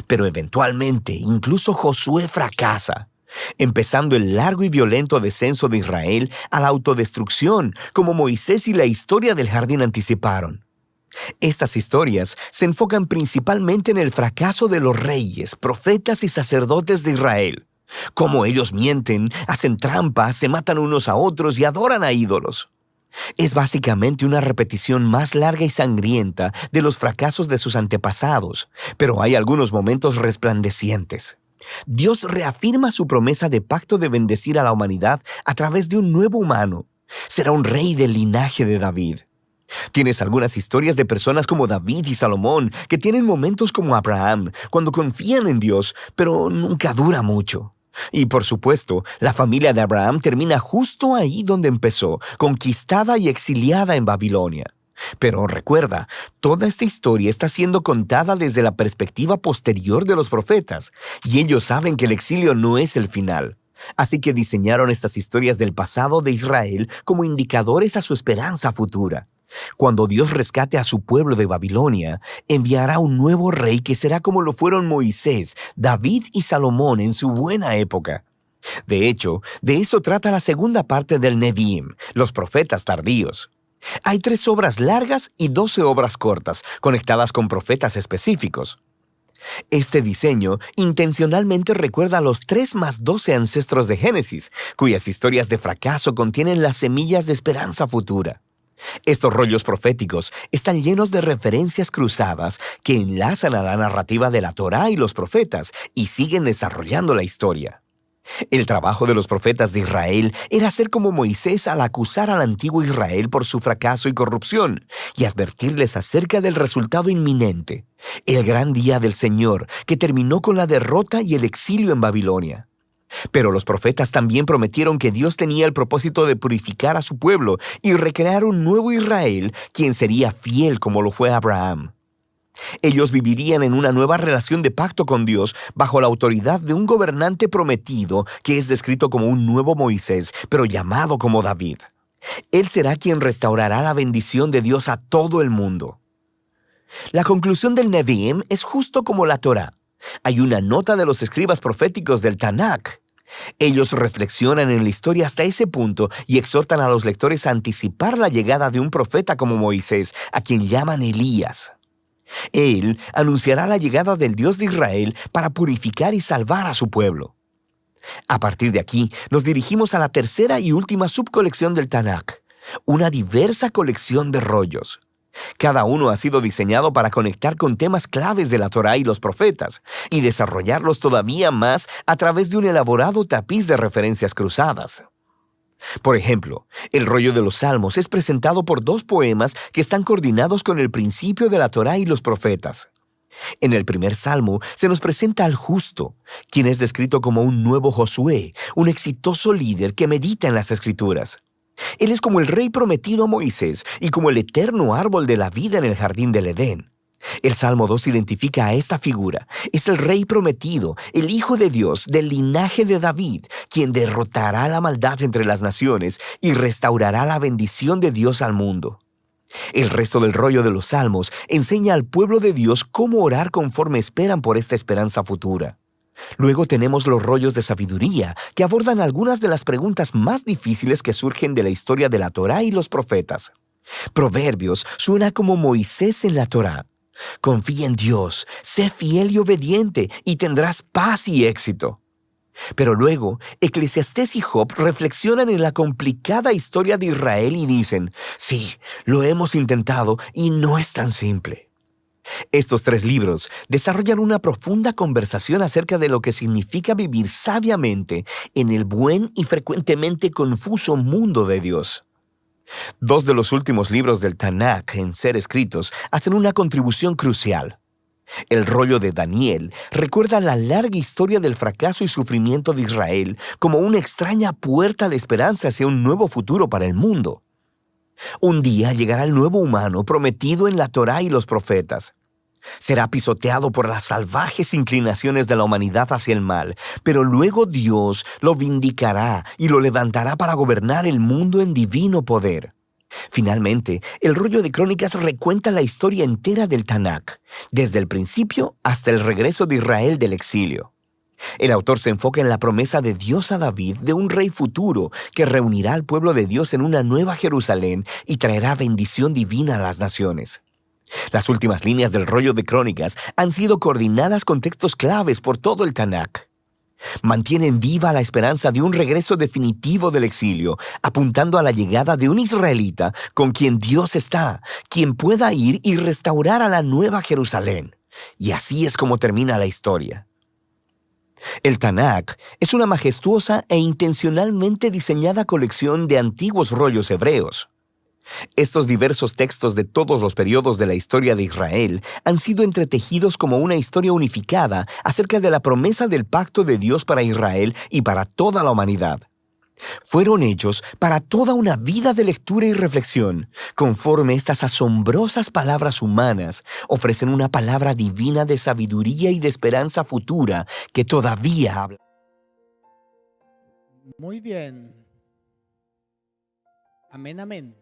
Pero eventualmente, incluso Josué fracasa, empezando el largo y violento descenso de Israel a la autodestrucción, como Moisés y la historia del jardín anticiparon. Estas historias se enfocan principalmente en el fracaso de los reyes, profetas y sacerdotes de Israel, cómo ellos mienten, hacen trampas, se matan unos a otros y adoran a ídolos. Es básicamente una repetición más larga y sangrienta de los fracasos de sus antepasados, pero hay algunos momentos resplandecientes. Dios reafirma su promesa de pacto de bendecir a la humanidad a través de un nuevo humano. Será un rey del linaje de David. Tienes algunas historias de personas como David y Salomón que tienen momentos como Abraham, cuando confían en Dios, pero nunca dura mucho. Y por supuesto, la familia de Abraham termina justo ahí donde empezó, conquistada y exiliada en Babilonia. Pero recuerda, toda esta historia está siendo contada desde la perspectiva posterior de los profetas, y ellos saben que el exilio no es el final. Así que diseñaron estas historias del pasado de Israel como indicadores a su esperanza futura. Cuando Dios rescate a su pueblo de Babilonia, enviará un nuevo rey que será como lo fueron Moisés, David y Salomón en su buena época. De hecho, de eso trata la segunda parte del Nevi'im, los profetas tardíos. Hay 3 obras largas y 12 obras cortas, conectadas con profetas específicos. Este diseño intencionalmente recuerda a los 3 más 12 ancestros de Génesis, cuyas historias de fracaso contienen las semillas de esperanza futura. Estos rollos proféticos están llenos de referencias cruzadas que enlazan a la narrativa de la Torá y los profetas y siguen desarrollando la historia. El trabajo de los profetas de Israel era ser como Moisés al acusar al antiguo Israel por su fracaso y corrupción y advertirles acerca del resultado inminente, el gran día del Señor que terminó con la derrota y el exilio en Babilonia. Pero los profetas también prometieron que Dios tenía el propósito de purificar a su pueblo y recrear un nuevo Israel, quien sería fiel como lo fue Abraham. Ellos vivirían en una nueva relación de pacto con Dios bajo la autoridad de un gobernante prometido que es descrito como un nuevo Moisés, pero llamado como David. Él será quien restaurará la bendición de Dios a todo el mundo. La conclusión del Nevi'im es justo como la Torá. Hay una nota de los escribas proféticos del Tanakh. Ellos reflexionan en la historia hasta ese punto y exhortan a los lectores a anticipar la llegada de un profeta como Moisés, a quien llaman Elías. Él anunciará la llegada del Dios de Israel para purificar y salvar a su pueblo. A partir de aquí, nos dirigimos a la tercera y última subcolección del Tanakh, una diversa colección de rollos. Cada uno ha sido diseñado para conectar con temas claves de la Torá y los profetas, y desarrollarlos todavía más a través de un elaborado tapiz de referencias cruzadas. Por ejemplo, el rollo de los Salmos es presentado por 2 poemas que están coordinados con el principio de la Torá y los profetas. En el primer salmo se nos presenta al justo, quien es descrito como un nuevo Josué, un exitoso líder que medita en las Escrituras. Él es como el rey prometido a Moisés y como el eterno árbol de la vida en el jardín del Edén. El Salmo 2 identifica a esta figura. Es el rey prometido, el Hijo de Dios del linaje de David, quien derrotará la maldad entre las naciones y restaurará la bendición de Dios al mundo. El resto del rollo de los Salmos enseña al pueblo de Dios cómo orar conforme esperan por esta esperanza futura. Luego tenemos los rollos de sabiduría, que abordan algunas de las preguntas más difíciles que surgen de la historia de la Torá y los profetas. Proverbios suena como Moisés en la Torá. Confía en Dios, sé fiel y obediente, y tendrás paz y éxito. Pero luego, Eclesiastés y Job reflexionan en la complicada historia de Israel y dicen, sí, lo hemos intentado y no es tan simple. Estos 3 libros desarrollan una profunda conversación acerca de lo que significa vivir sabiamente en el buen y frecuentemente confuso mundo de Dios. 2 de los últimos libros del Tanakh en ser escritos hacen una contribución crucial. El rollo de Daniel recuerda la larga historia del fracaso y sufrimiento de Israel como una extraña puerta de esperanza hacia un nuevo futuro para el mundo. Un día llegará el nuevo humano prometido en la Torá y los profetas. Será pisoteado por las salvajes inclinaciones de la humanidad hacia el mal, pero luego Dios lo vindicará y lo levantará para gobernar el mundo en divino poder. Finalmente, el rollo de Crónicas recuenta la historia entera del Tanakh, desde el principio hasta el regreso de Israel del exilio. El autor se enfoca en la promesa de Dios a David de un rey futuro que reunirá al pueblo de Dios en una nueva Jerusalén y traerá bendición divina a las naciones. Las últimas líneas del rollo de Crónicas han sido coordinadas con textos claves por todo el Tanakh. Mantienen viva la esperanza de un regreso definitivo del exilio, apuntando a la llegada de un israelita con quien Dios está, quien pueda ir y restaurar a la nueva Jerusalén. Y así es como termina la historia. El Tanakh es una majestuosa e intencionalmente diseñada colección de antiguos rollos hebreos. Estos diversos textos de todos los periodos de la historia de Israel han sido entretejidos como una historia unificada acerca de la promesa del pacto de Dios para Israel y para toda la humanidad. Fueron hechos para toda una vida de lectura y reflexión, conforme estas asombrosas palabras humanas ofrecen una palabra divina de sabiduría y de esperanza futura que todavía habla. Muy bien. Amén, amén.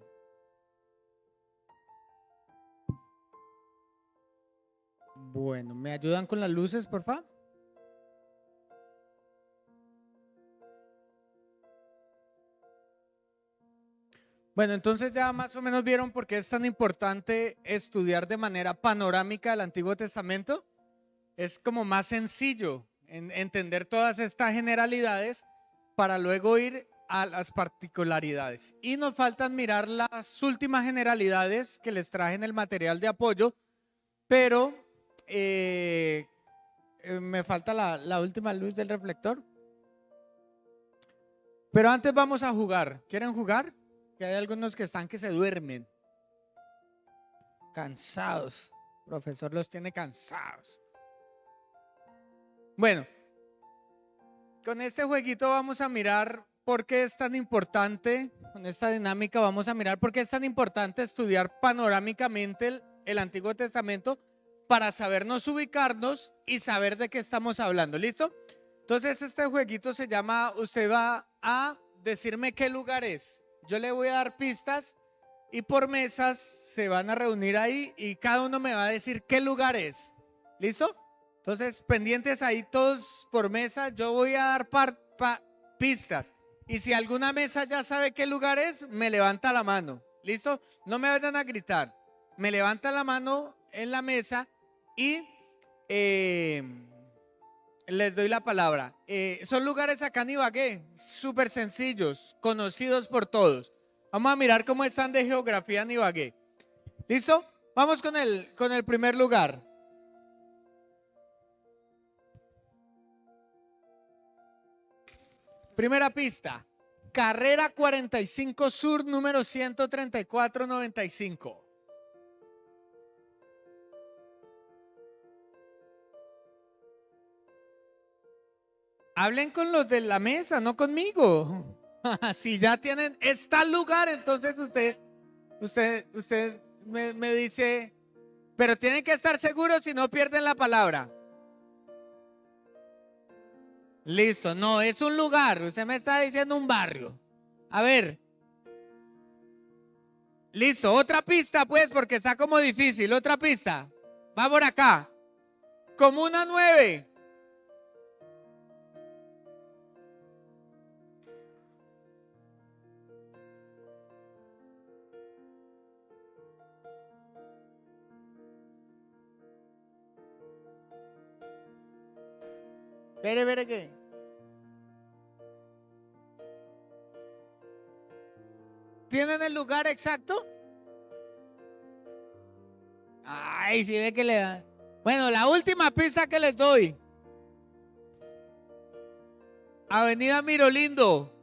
Bueno, ¿me ayudan con las luces, por favor? Bueno, entonces ya más o menos vieron por qué es tan importante estudiar de manera panorámica el Antiguo Testamento. Es como más sencillo entender todas estas generalidades para luego ir a las particularidades. Y nos faltan mirar las últimas generalidades que les traje en el material de apoyo, pero me falta la última luz del reflector. Pero antes vamos a jugar. ¿Quieren jugar? Que hay algunos que están que se duermen. Cansados. El profesor los tiene cansados. Bueno, con este jueguito vamos a mirar por qué es tan importante, con esta dinámica vamos a mirar por qué es tan importante estudiar panorámicamente el Antiguo Testamento para sabernos ubicarnos y saber de qué estamos hablando. ¿Listo? Entonces este jueguito se llama, usted va a decirme qué lugar es. Yo le voy a dar pistas y por mesas se van a reunir ahí y cada uno me va a decir qué lugar es. ¿Listo? Entonces, pendientes ahí todos por mesa, yo voy a dar pistas. Y si alguna mesa ya sabe qué lugar es, me levanta la mano. ¿Listo? No me vayan a gritar. Me levanta la mano en la mesa y les doy la palabra. Son lugares acá en Ibagué, súper sencillos, conocidos por todos. Vamos a mirar cómo están de geografía en Ibagué. ¿Listo? Vamos con el primer lugar. Primera pista. Carrera 45 Sur, número 13495. Hablen con los de la mesa, no conmigo. Si ya tienen, está el lugar, entonces usted me dice, pero tienen que estar seguros si no pierden la palabra. Listo, no, es un lugar, usted me está diciendo un barrio. A ver. Listo, otra pista pues, porque está como difícil, otra pista. Va por acá. Comuna 9. Espere, ¿qué? ¿Tienen el lugar exacto? Ay, si ve que le da. Bueno, la última pista que les doy. Avenida Mirolindo.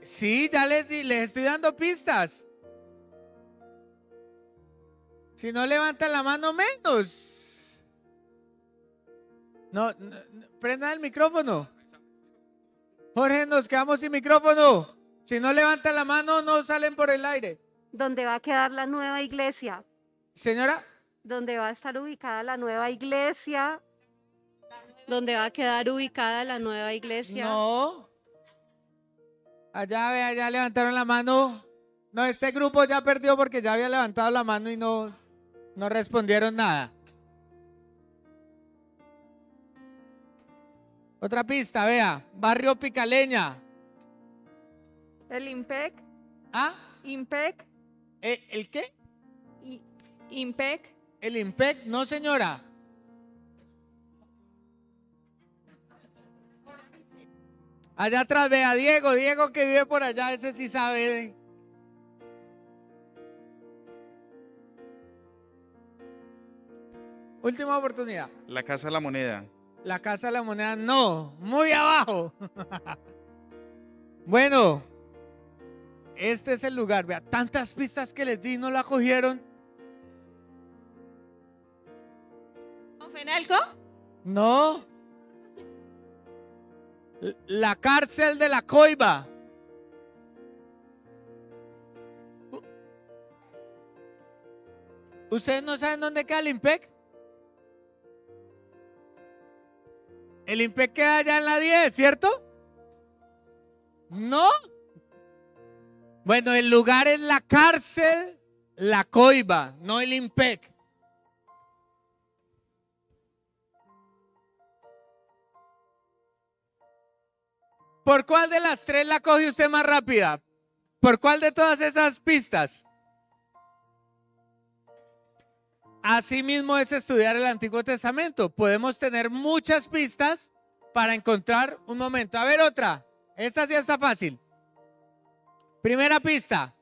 Sí, ya les estoy dando pistas. Si no levantan la mano, menos. No, prendan el micrófono. Jorge, nos quedamos sin micrófono. Si no levantan la mano, no salen por el aire. ¿Dónde va a quedar la nueva iglesia? Señora. ¿Dónde va a estar ubicada la nueva iglesia? ¿Dónde va a quedar ubicada la nueva iglesia? No. Allá, ya levantaron la mano. No, este grupo ya perdió porque ya había levantado la mano y no respondieron nada. Otra pista, vea. Barrio Picaleña. El IMPEC. ¿Ah? IMPEC. ¿El qué? IMPEC. El IMPEC, no señora. Allá atrás, vea, Diego que vive por allá, ese sí sabe. Última oportunidad. La Casa de la Moneda. La Casa de la Moneda, no, muy abajo. Bueno, este es el lugar. Vea, tantas pistas que les di, no la cogieron. ¿Fenalco? No. La cárcel de la Coiba. ¿Ustedes no saben dónde queda el IMPEC? El IMPEC queda allá en la 10, ¿cierto? ¿No? Bueno, el lugar es la cárcel La Coiba, no el IMPEC. ¿Por cuál de las tres la coge usted más rápida? ¿Por cuál de todas esas pistas? Así mismo es estudiar el Antiguo Testamento. Podemos tener muchas pistas para encontrar un momento. A ver otra. Esta sí está fácil. Primera pista.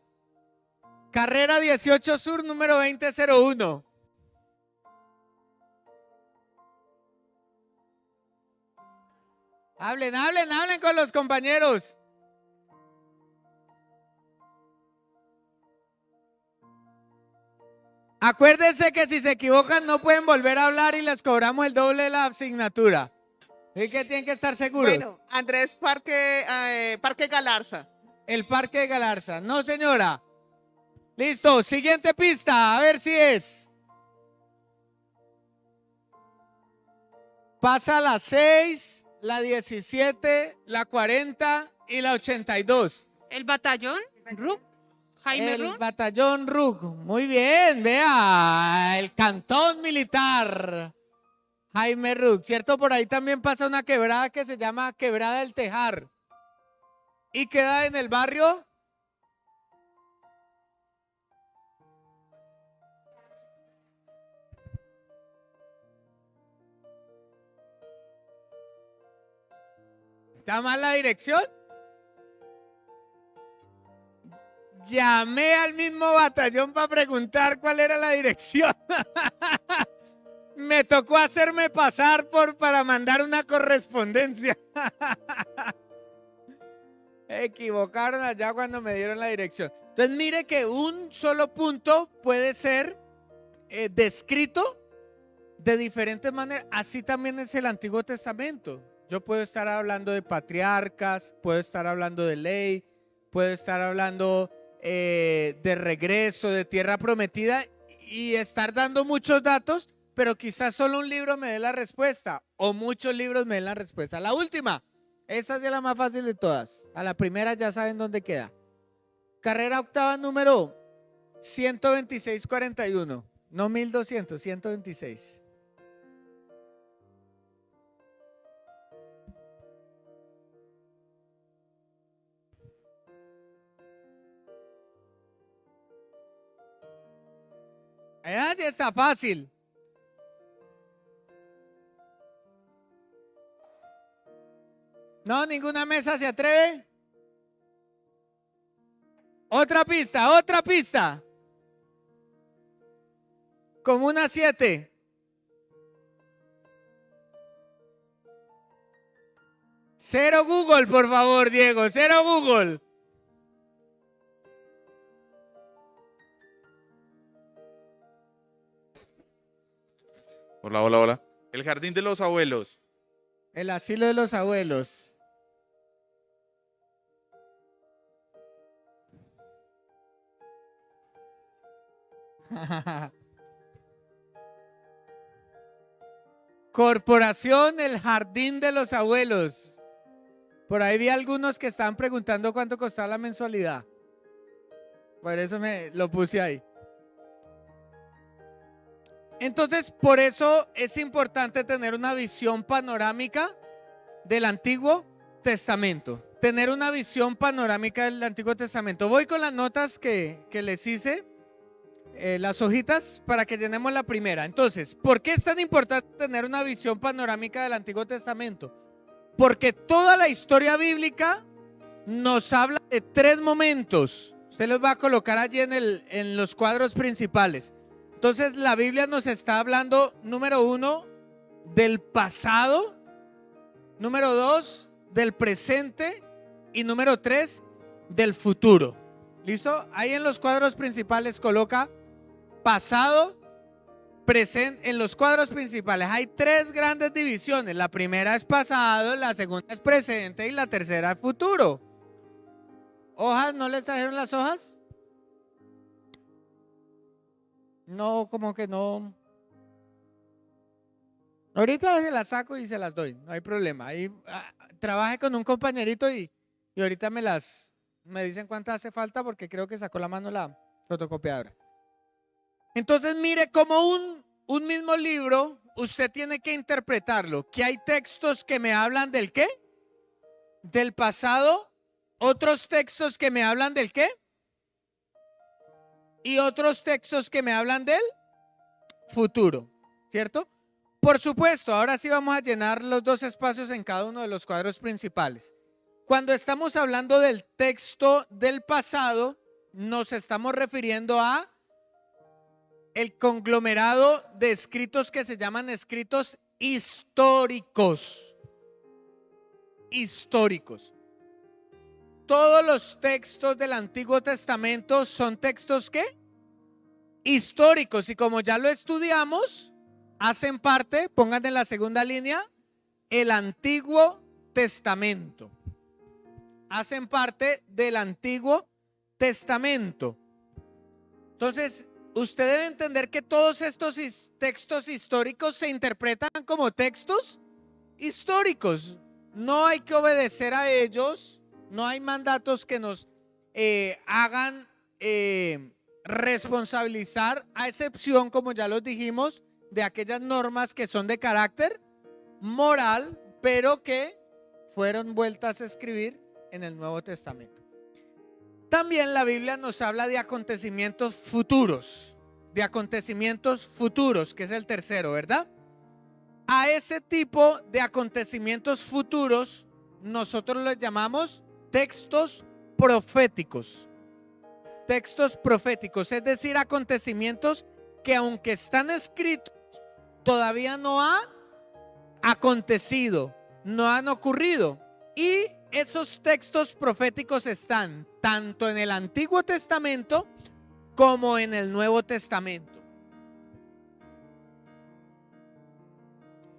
Carrera 18 Sur, número 2001. Hablen con los compañeros. Acuérdense que si se equivocan no pueden volver a hablar y les cobramos el doble de la asignatura. Así que tienen que estar seguros. Bueno, Andrés Parque Galarza. El Parque de Galarza. No, señora. Listo, siguiente pista, a ver si es. Pasa la 6, la 17, la 40 y la 82. ¿El batallón? ¿Ruk? ¿Jaime El Ruk? batallón RUC. Muy bien, vea, el cantón militar. Jaime RUC, ¿cierto? Por ahí también pasa una quebrada que se llama Quebrada del Tejar. Y queda en el barrio. ¿Está mal la dirección? Llamé al mismo batallón para preguntar cuál era la dirección. Me tocó hacerme pasar para mandar una correspondencia. Equivocaron allá cuando me dieron la dirección. Entonces mire que un solo punto puede ser descrito de diferentes maneras. Así también es el Antiguo Testamento. Yo puedo estar hablando de patriarcas, puedo estar hablando de ley, puedo estar hablando de regreso, de tierra prometida y estar dando muchos datos, pero quizás solo un libro me dé la respuesta o muchos libros me den la respuesta. La última, esa es la más fácil de todas. A la primera ya saben dónde queda. Carrera octava número 12641, no 1200, 126. Sí está fácil. No, ninguna mesa se atreve. Otra pista, otra pista. Como una 7. Cero Google, por favor, Diego, cero Google. Hola, hola, hola. El jardín de los abuelos. El asilo de los abuelos. Corporación El Jardín de los Abuelos. Por ahí vi algunos que estaban preguntando cuánto costaba la mensualidad. Por eso me lo puse ahí. Entonces, por eso es importante tener una visión panorámica del Antiguo Testamento. Tener una visión panorámica del Antiguo Testamento. Voy con las notas que les hice, las hojitas, para que llenemos la primera. Entonces, ¿por qué es tan importante tener una visión panorámica del Antiguo Testamento? Porque toda la historia bíblica nos habla de 3 momentos. Usted los va a colocar allí en los cuadros principales. Entonces la Biblia nos está hablando, número 1, del pasado, número 2, del presente y número 3, del futuro. ¿Listo? Ahí en los cuadros principales coloca pasado, presente. En los cuadros principales hay 3 grandes divisiones. La primera es pasado, la segunda es presente y la tercera es futuro. ¿Hojas? ¿No les trajeron las hojas? No, como que no. Ahorita se las saco y se las doy, no hay problema. Ahí trabaje con un compañerito y ahorita me dicen cuántas hace falta porque creo que sacó la mano la fotocopiadora. Entonces mire como un mismo libro, usted tiene que interpretarlo. Que hay textos que me hablan del ¿qué? Del pasado, otros textos que me hablan del ¿qué? Y otros textos que me hablan del futuro, ¿cierto? Por supuesto, ahora sí vamos a llenar los 2 espacios en cada uno de los cuadros principales. Cuando estamos hablando del texto del pasado, nos estamos refiriendo a el conglomerado de escritos que se llaman escritos históricos. Históricos. Todos los textos del Antiguo Testamento son textos ¿qué? históricos, y como ya lo estudiamos, hacen parte, pongan en la segunda línea, el Antiguo Testamento. Hacen parte del Antiguo Testamento. Entonces, usted debe entender que todos estos textos históricos se interpretan como textos históricos. No hay que obedecer a ellos, no hay mandatos que nos hagan responsabilizar, a excepción, como ya los dijimos, de aquellas normas que son de carácter moral, pero que fueron vueltas a escribir en el Nuevo Testamento. También la Biblia nos habla de acontecimientos futuros, que es el tercero, ¿verdad? A ese tipo de acontecimientos futuros nosotros los llamamos textos proféticos. Textos proféticos, es decir, acontecimientos que aunque están escritos, todavía no han acontecido, no han ocurrido. Y esos textos proféticos están tanto en el Antiguo Testamento como en el Nuevo Testamento.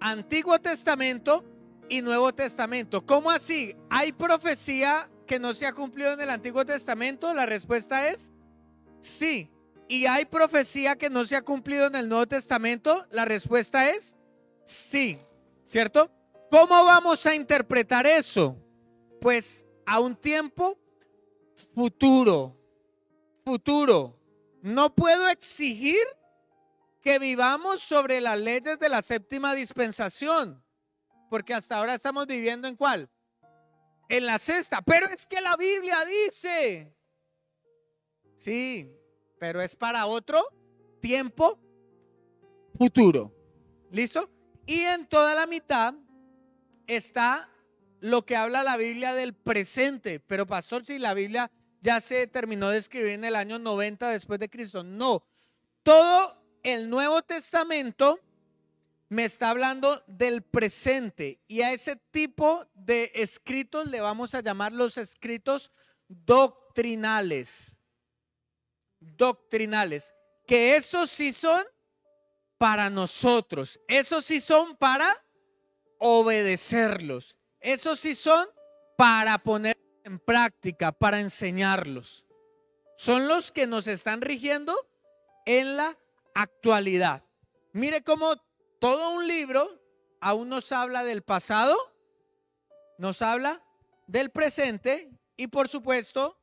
Antiguo Testamento y Nuevo Testamento. ¿Cómo así? ¿Hay profecía que no se ha cumplido en el Antiguo Testamento? La respuesta es sí. ¿Y hay profecía que no se ha cumplido en el Nuevo Testamento? La respuesta es sí, ¿cierto? ¿Cómo vamos a interpretar eso? Pues a un tiempo futuro. No puedo exigir que vivamos sobre las leyes de la séptima dispensación, porque hasta ahora estamos viviendo ¿en cuál? En la sexta. Pero es que la Biblia dice. Sí, pero es para otro tiempo futuro. ¿Listo? Y en toda la mitad está lo que habla la Biblia del presente. Pero pastor, si la Biblia ya se terminó de escribir en el año 90 después de Cristo. No, todo el Nuevo Testamento me está hablando del presente, y a ese tipo de escritos le vamos a llamar los escritos doctrinales. Que esos sí son para nosotros, esos sí son para obedecerlos, esos sí son para poner en práctica, para enseñarlos. Son los que nos están rigiendo en la actualidad. Mire cómo todo un libro aún nos habla del pasado, nos habla del presente y por supuesto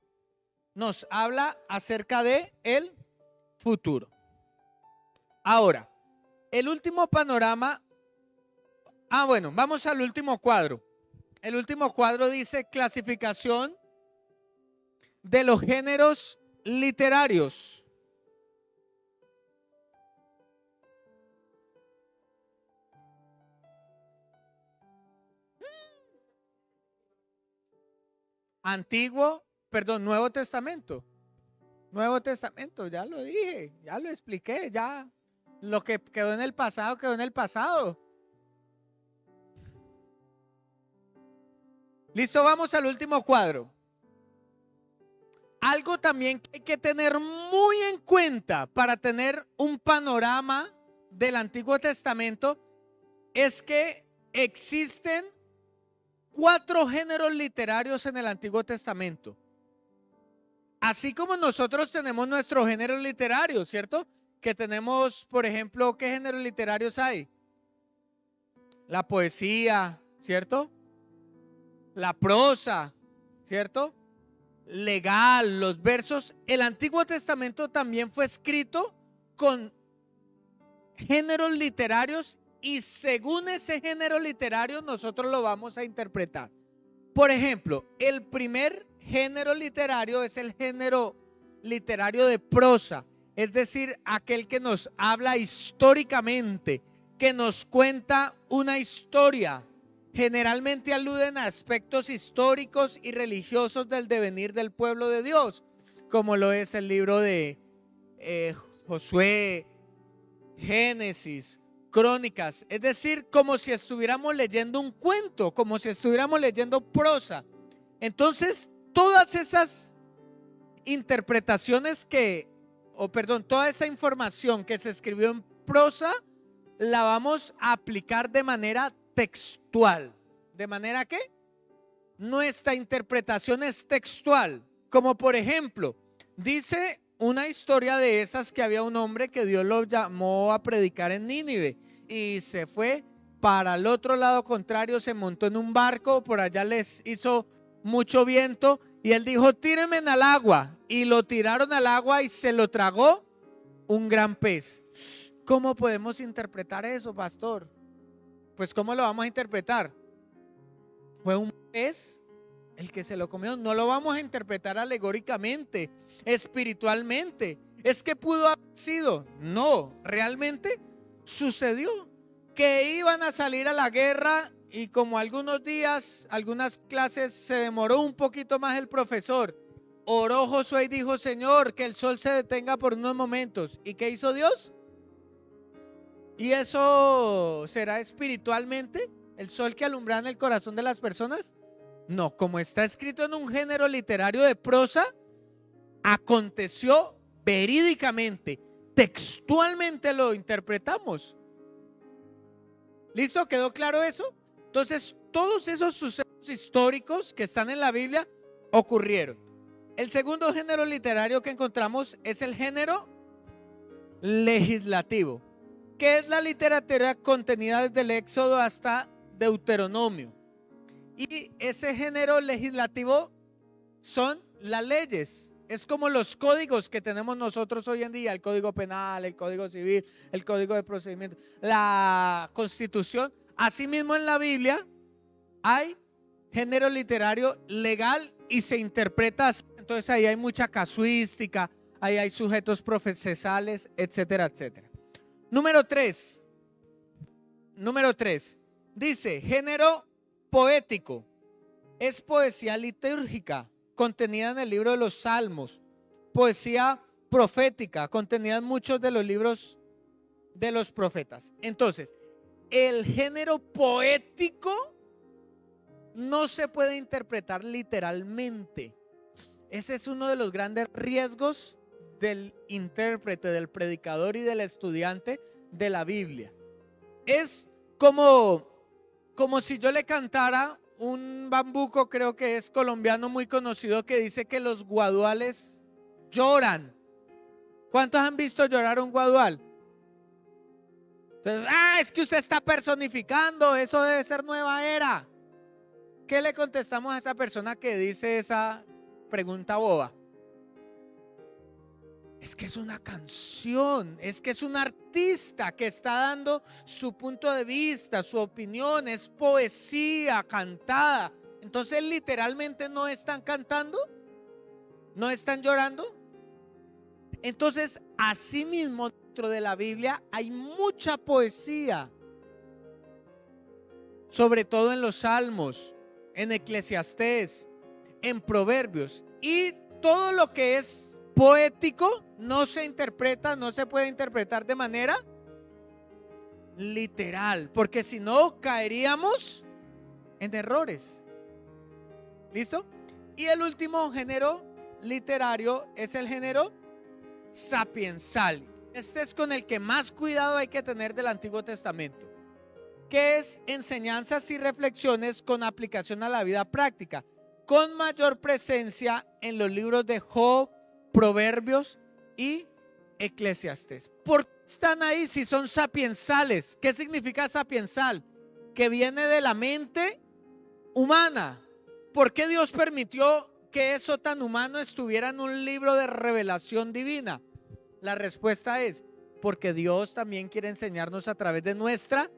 nos habla acerca de el futuro. Ahora, el último panorama. Bueno, vamos al último cuadro. El último cuadro dice clasificación de los géneros literarios. Nuevo Testamento. Nuevo Testamento, ya lo dije, ya lo expliqué, ya lo que quedó en el pasado, quedó en el pasado. Listo, vamos al último cuadro. Algo también que hay que tener muy en cuenta para tener un panorama del Antiguo Testamento es que existen 4 géneros literarios en el Antiguo Testamento. Así como nosotros tenemos nuestros géneros literarios, ¿cierto? Que tenemos, por ejemplo, ¿qué géneros literarios hay? La poesía, ¿cierto? La prosa, ¿cierto? Legal, los versos. El Antiguo Testamento también fue escrito con géneros literarios y según ese género literario nosotros lo vamos a interpretar. Por ejemplo, el primer género literario es el género literario de prosa, es decir, aquel que nos habla históricamente, que nos cuenta una historia. Generalmente aluden a aspectos históricos y religiosos del devenir del pueblo de Dios, como lo es el libro de Josué, Génesis, Crónicas, es decir, como si estuviéramos leyendo un cuento, como si estuviéramos leyendo prosa. Entonces, todas esas interpretaciones que toda esa información que se escribió en prosa, la vamos a aplicar de manera textual. ¿De manera qué? Nuestra interpretación es textual. Como por ejemplo, dice una historia de esas que había un hombre que Dios lo llamó a predicar en Nínive y se fue para el otro lado contrario, se montó en un barco, por allá les hizo mucho viento y él dijo, tírenme al agua, y lo tiraron al agua y se lo tragó un gran pez. ¿Cómo podemos interpretar eso, pastor? Pues ¿cómo lo vamos a interpretar? Fue un pez el que se lo comió. No lo vamos a interpretar alegóricamente, espiritualmente. Es que pudo haber sido. No, realmente sucedió que iban a salir a la guerra y como algunos días, algunas clases se demoró un poquito más el profesor. Oró Josué y dijo, Señor, que el sol se detenga por unos momentos. ¿Y qué hizo Dios? ¿Y eso será espiritualmente? ¿El sol que alumbra en el corazón de las personas? No, como está escrito en un género literario de prosa, aconteció verídicamente, textualmente lo interpretamos. ¿Listo? ¿Quedó claro eso? Entonces, todos esos sucesos históricos que están en la Biblia ocurrieron. El segundo género literario que encontramos es el género legislativo, que es la literatura contenida desde el Éxodo hasta Deuteronomio. Y ese género legislativo son las leyes. Es como los códigos que tenemos nosotros hoy en día, el Código Penal, el Código Civil, el Código de Procedimiento, la Constitución. Asimismo en la Biblia hay género literario legal y se interpreta así. Entonces ahí hay mucha casuística, ahí hay sujetos procesales, etcétera, etcétera. Número 3, dice género poético. Es poesía litúrgica contenida en el libro de los Salmos, poesía profética contenida en muchos de los libros de los profetas. Entonces, el género poético no se puede interpretar literalmente. Ese es uno de los grandes riesgos del intérprete, del predicador y del estudiante de la Biblia. Es como si yo le cantara un bambuco, creo que es colombiano muy conocido, que dice que los guaduales lloran. ¿Cuántos han visto llorar un guadual? Entonces, es que usted está personificando, eso debe ser nueva era. ¿Qué le contestamos a esa persona que dice esa pregunta boba? Es que es una canción, es que es un artista que está dando su punto de vista, su opinión, es poesía cantada. Entonces literalmente no están cantando, no están llorando. Entonces, asimismo, dentro de la Biblia hay mucha poesía, sobre todo en los Salmos, en Eclesiastés, en Proverbios, y todo lo que es poético no se interpreta, no se puede interpretar de manera literal, porque si no caeríamos en errores. ¿Listo? Y el último género literario es el género sapiensal. Este es con el que más cuidado hay que tener del Antiguo Testamento, que es enseñanzas y reflexiones con aplicación a la vida práctica, con mayor presencia en los libros de Job, Proverbios y Eclesiastés. ¿Por qué están ahí si son sapiensales? ¿Qué significa sapiensal? Que viene de la mente humana. ¿Por qué Dios permitió que eso tan humano estuviera en un libro de revelación divina? La respuesta es porque Dios también quiere enseñarnos a través de nuestra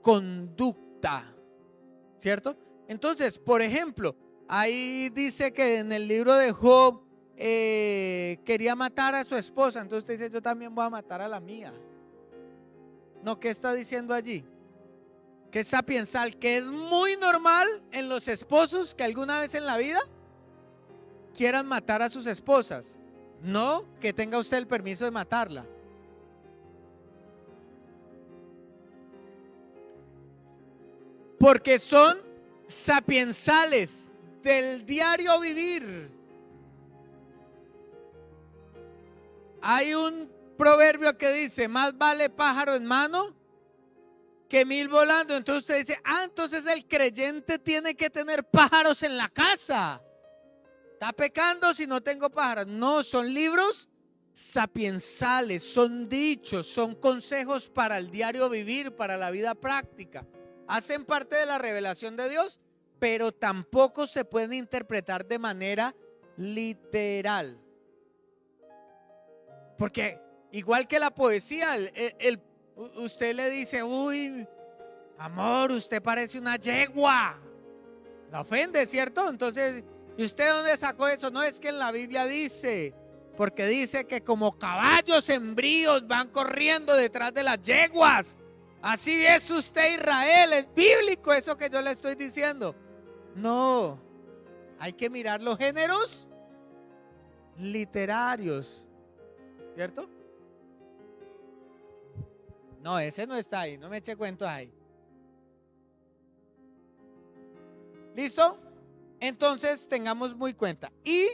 conducta, ¿cierto? Entonces, por ejemplo, ahí dice que en el libro de Job quería matar a su esposa. Entonces usted dice, yo también voy a matar a la mía. No, ¿qué está diciendo allí? Que es sapiensal, que es muy normal en los esposos que alguna vez en la vida quieran matar a sus esposas. No que tenga usted el permiso de matarla. Porque son sapiensales del diario vivir. Hay un proverbio que dice, más vale pájaro en mano que 1000 volando. Entonces usted dice, entonces el creyente tiene que tener pájaros en la casa. ¿Está pecando si no tengo pájaros? No, son libros sapiensales, son dichos, son consejos para el diario vivir, para la vida práctica. Hacen parte de la revelación de Dios, pero tampoco se pueden interpretar de manera literal. Porque igual que la poesía, usted le dice, uy, amor, usted parece una yegua. La ofende, ¿cierto? Entonces, ¿y usted dónde sacó eso? No, es que en la Biblia dice, porque dice que como caballos hembríos van corriendo detrás de las yeguas. Así es usted, Israel, es bíblico eso que yo le estoy diciendo. No, hay que mirar los géneros literarios, ¿cierto? No, ese no está ahí, no me eche cuentos ahí. ¿Listo? Entonces tengamos muy cuenta. Y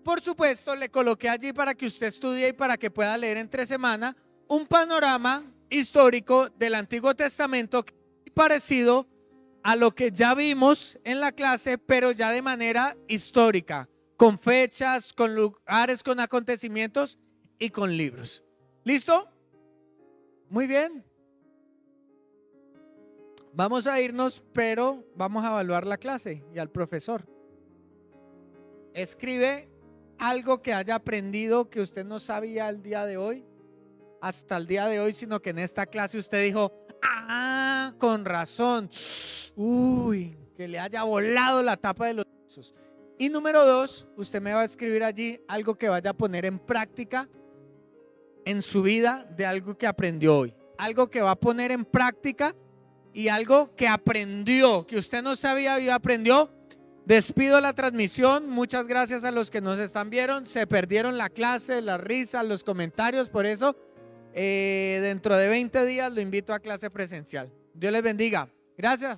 por supuesto le coloqué allí para que usted estudie y para que pueda leer entre semana un panorama histórico del Antiguo Testamento parecido a lo que ya vimos en la clase, pero ya de manera histórica, con fechas, con lugares, con acontecimientos y con libros. ¿Listo? Muy bien. Vamos a irnos, pero vamos a evaluar la clase y al profesor. Escribe algo que haya aprendido que usted no sabía el día de hoy, hasta el día de hoy, sino que en esta clase usted dijo, con razón, uy, que le haya volado la tapa de los sesos. Y número 2, usted me va a escribir allí algo que vaya a poner en práctica en su vida de algo que aprendió hoy, algo que va a poner en práctica y algo que aprendió, que usted no sabía y aprendió. Despido la transmisión, muchas gracias a los que nos están viendo, se perdieron la clase, las risas, los comentarios, por eso dentro de 20 días lo invito a clase presencial. Dios les bendiga. Gracias.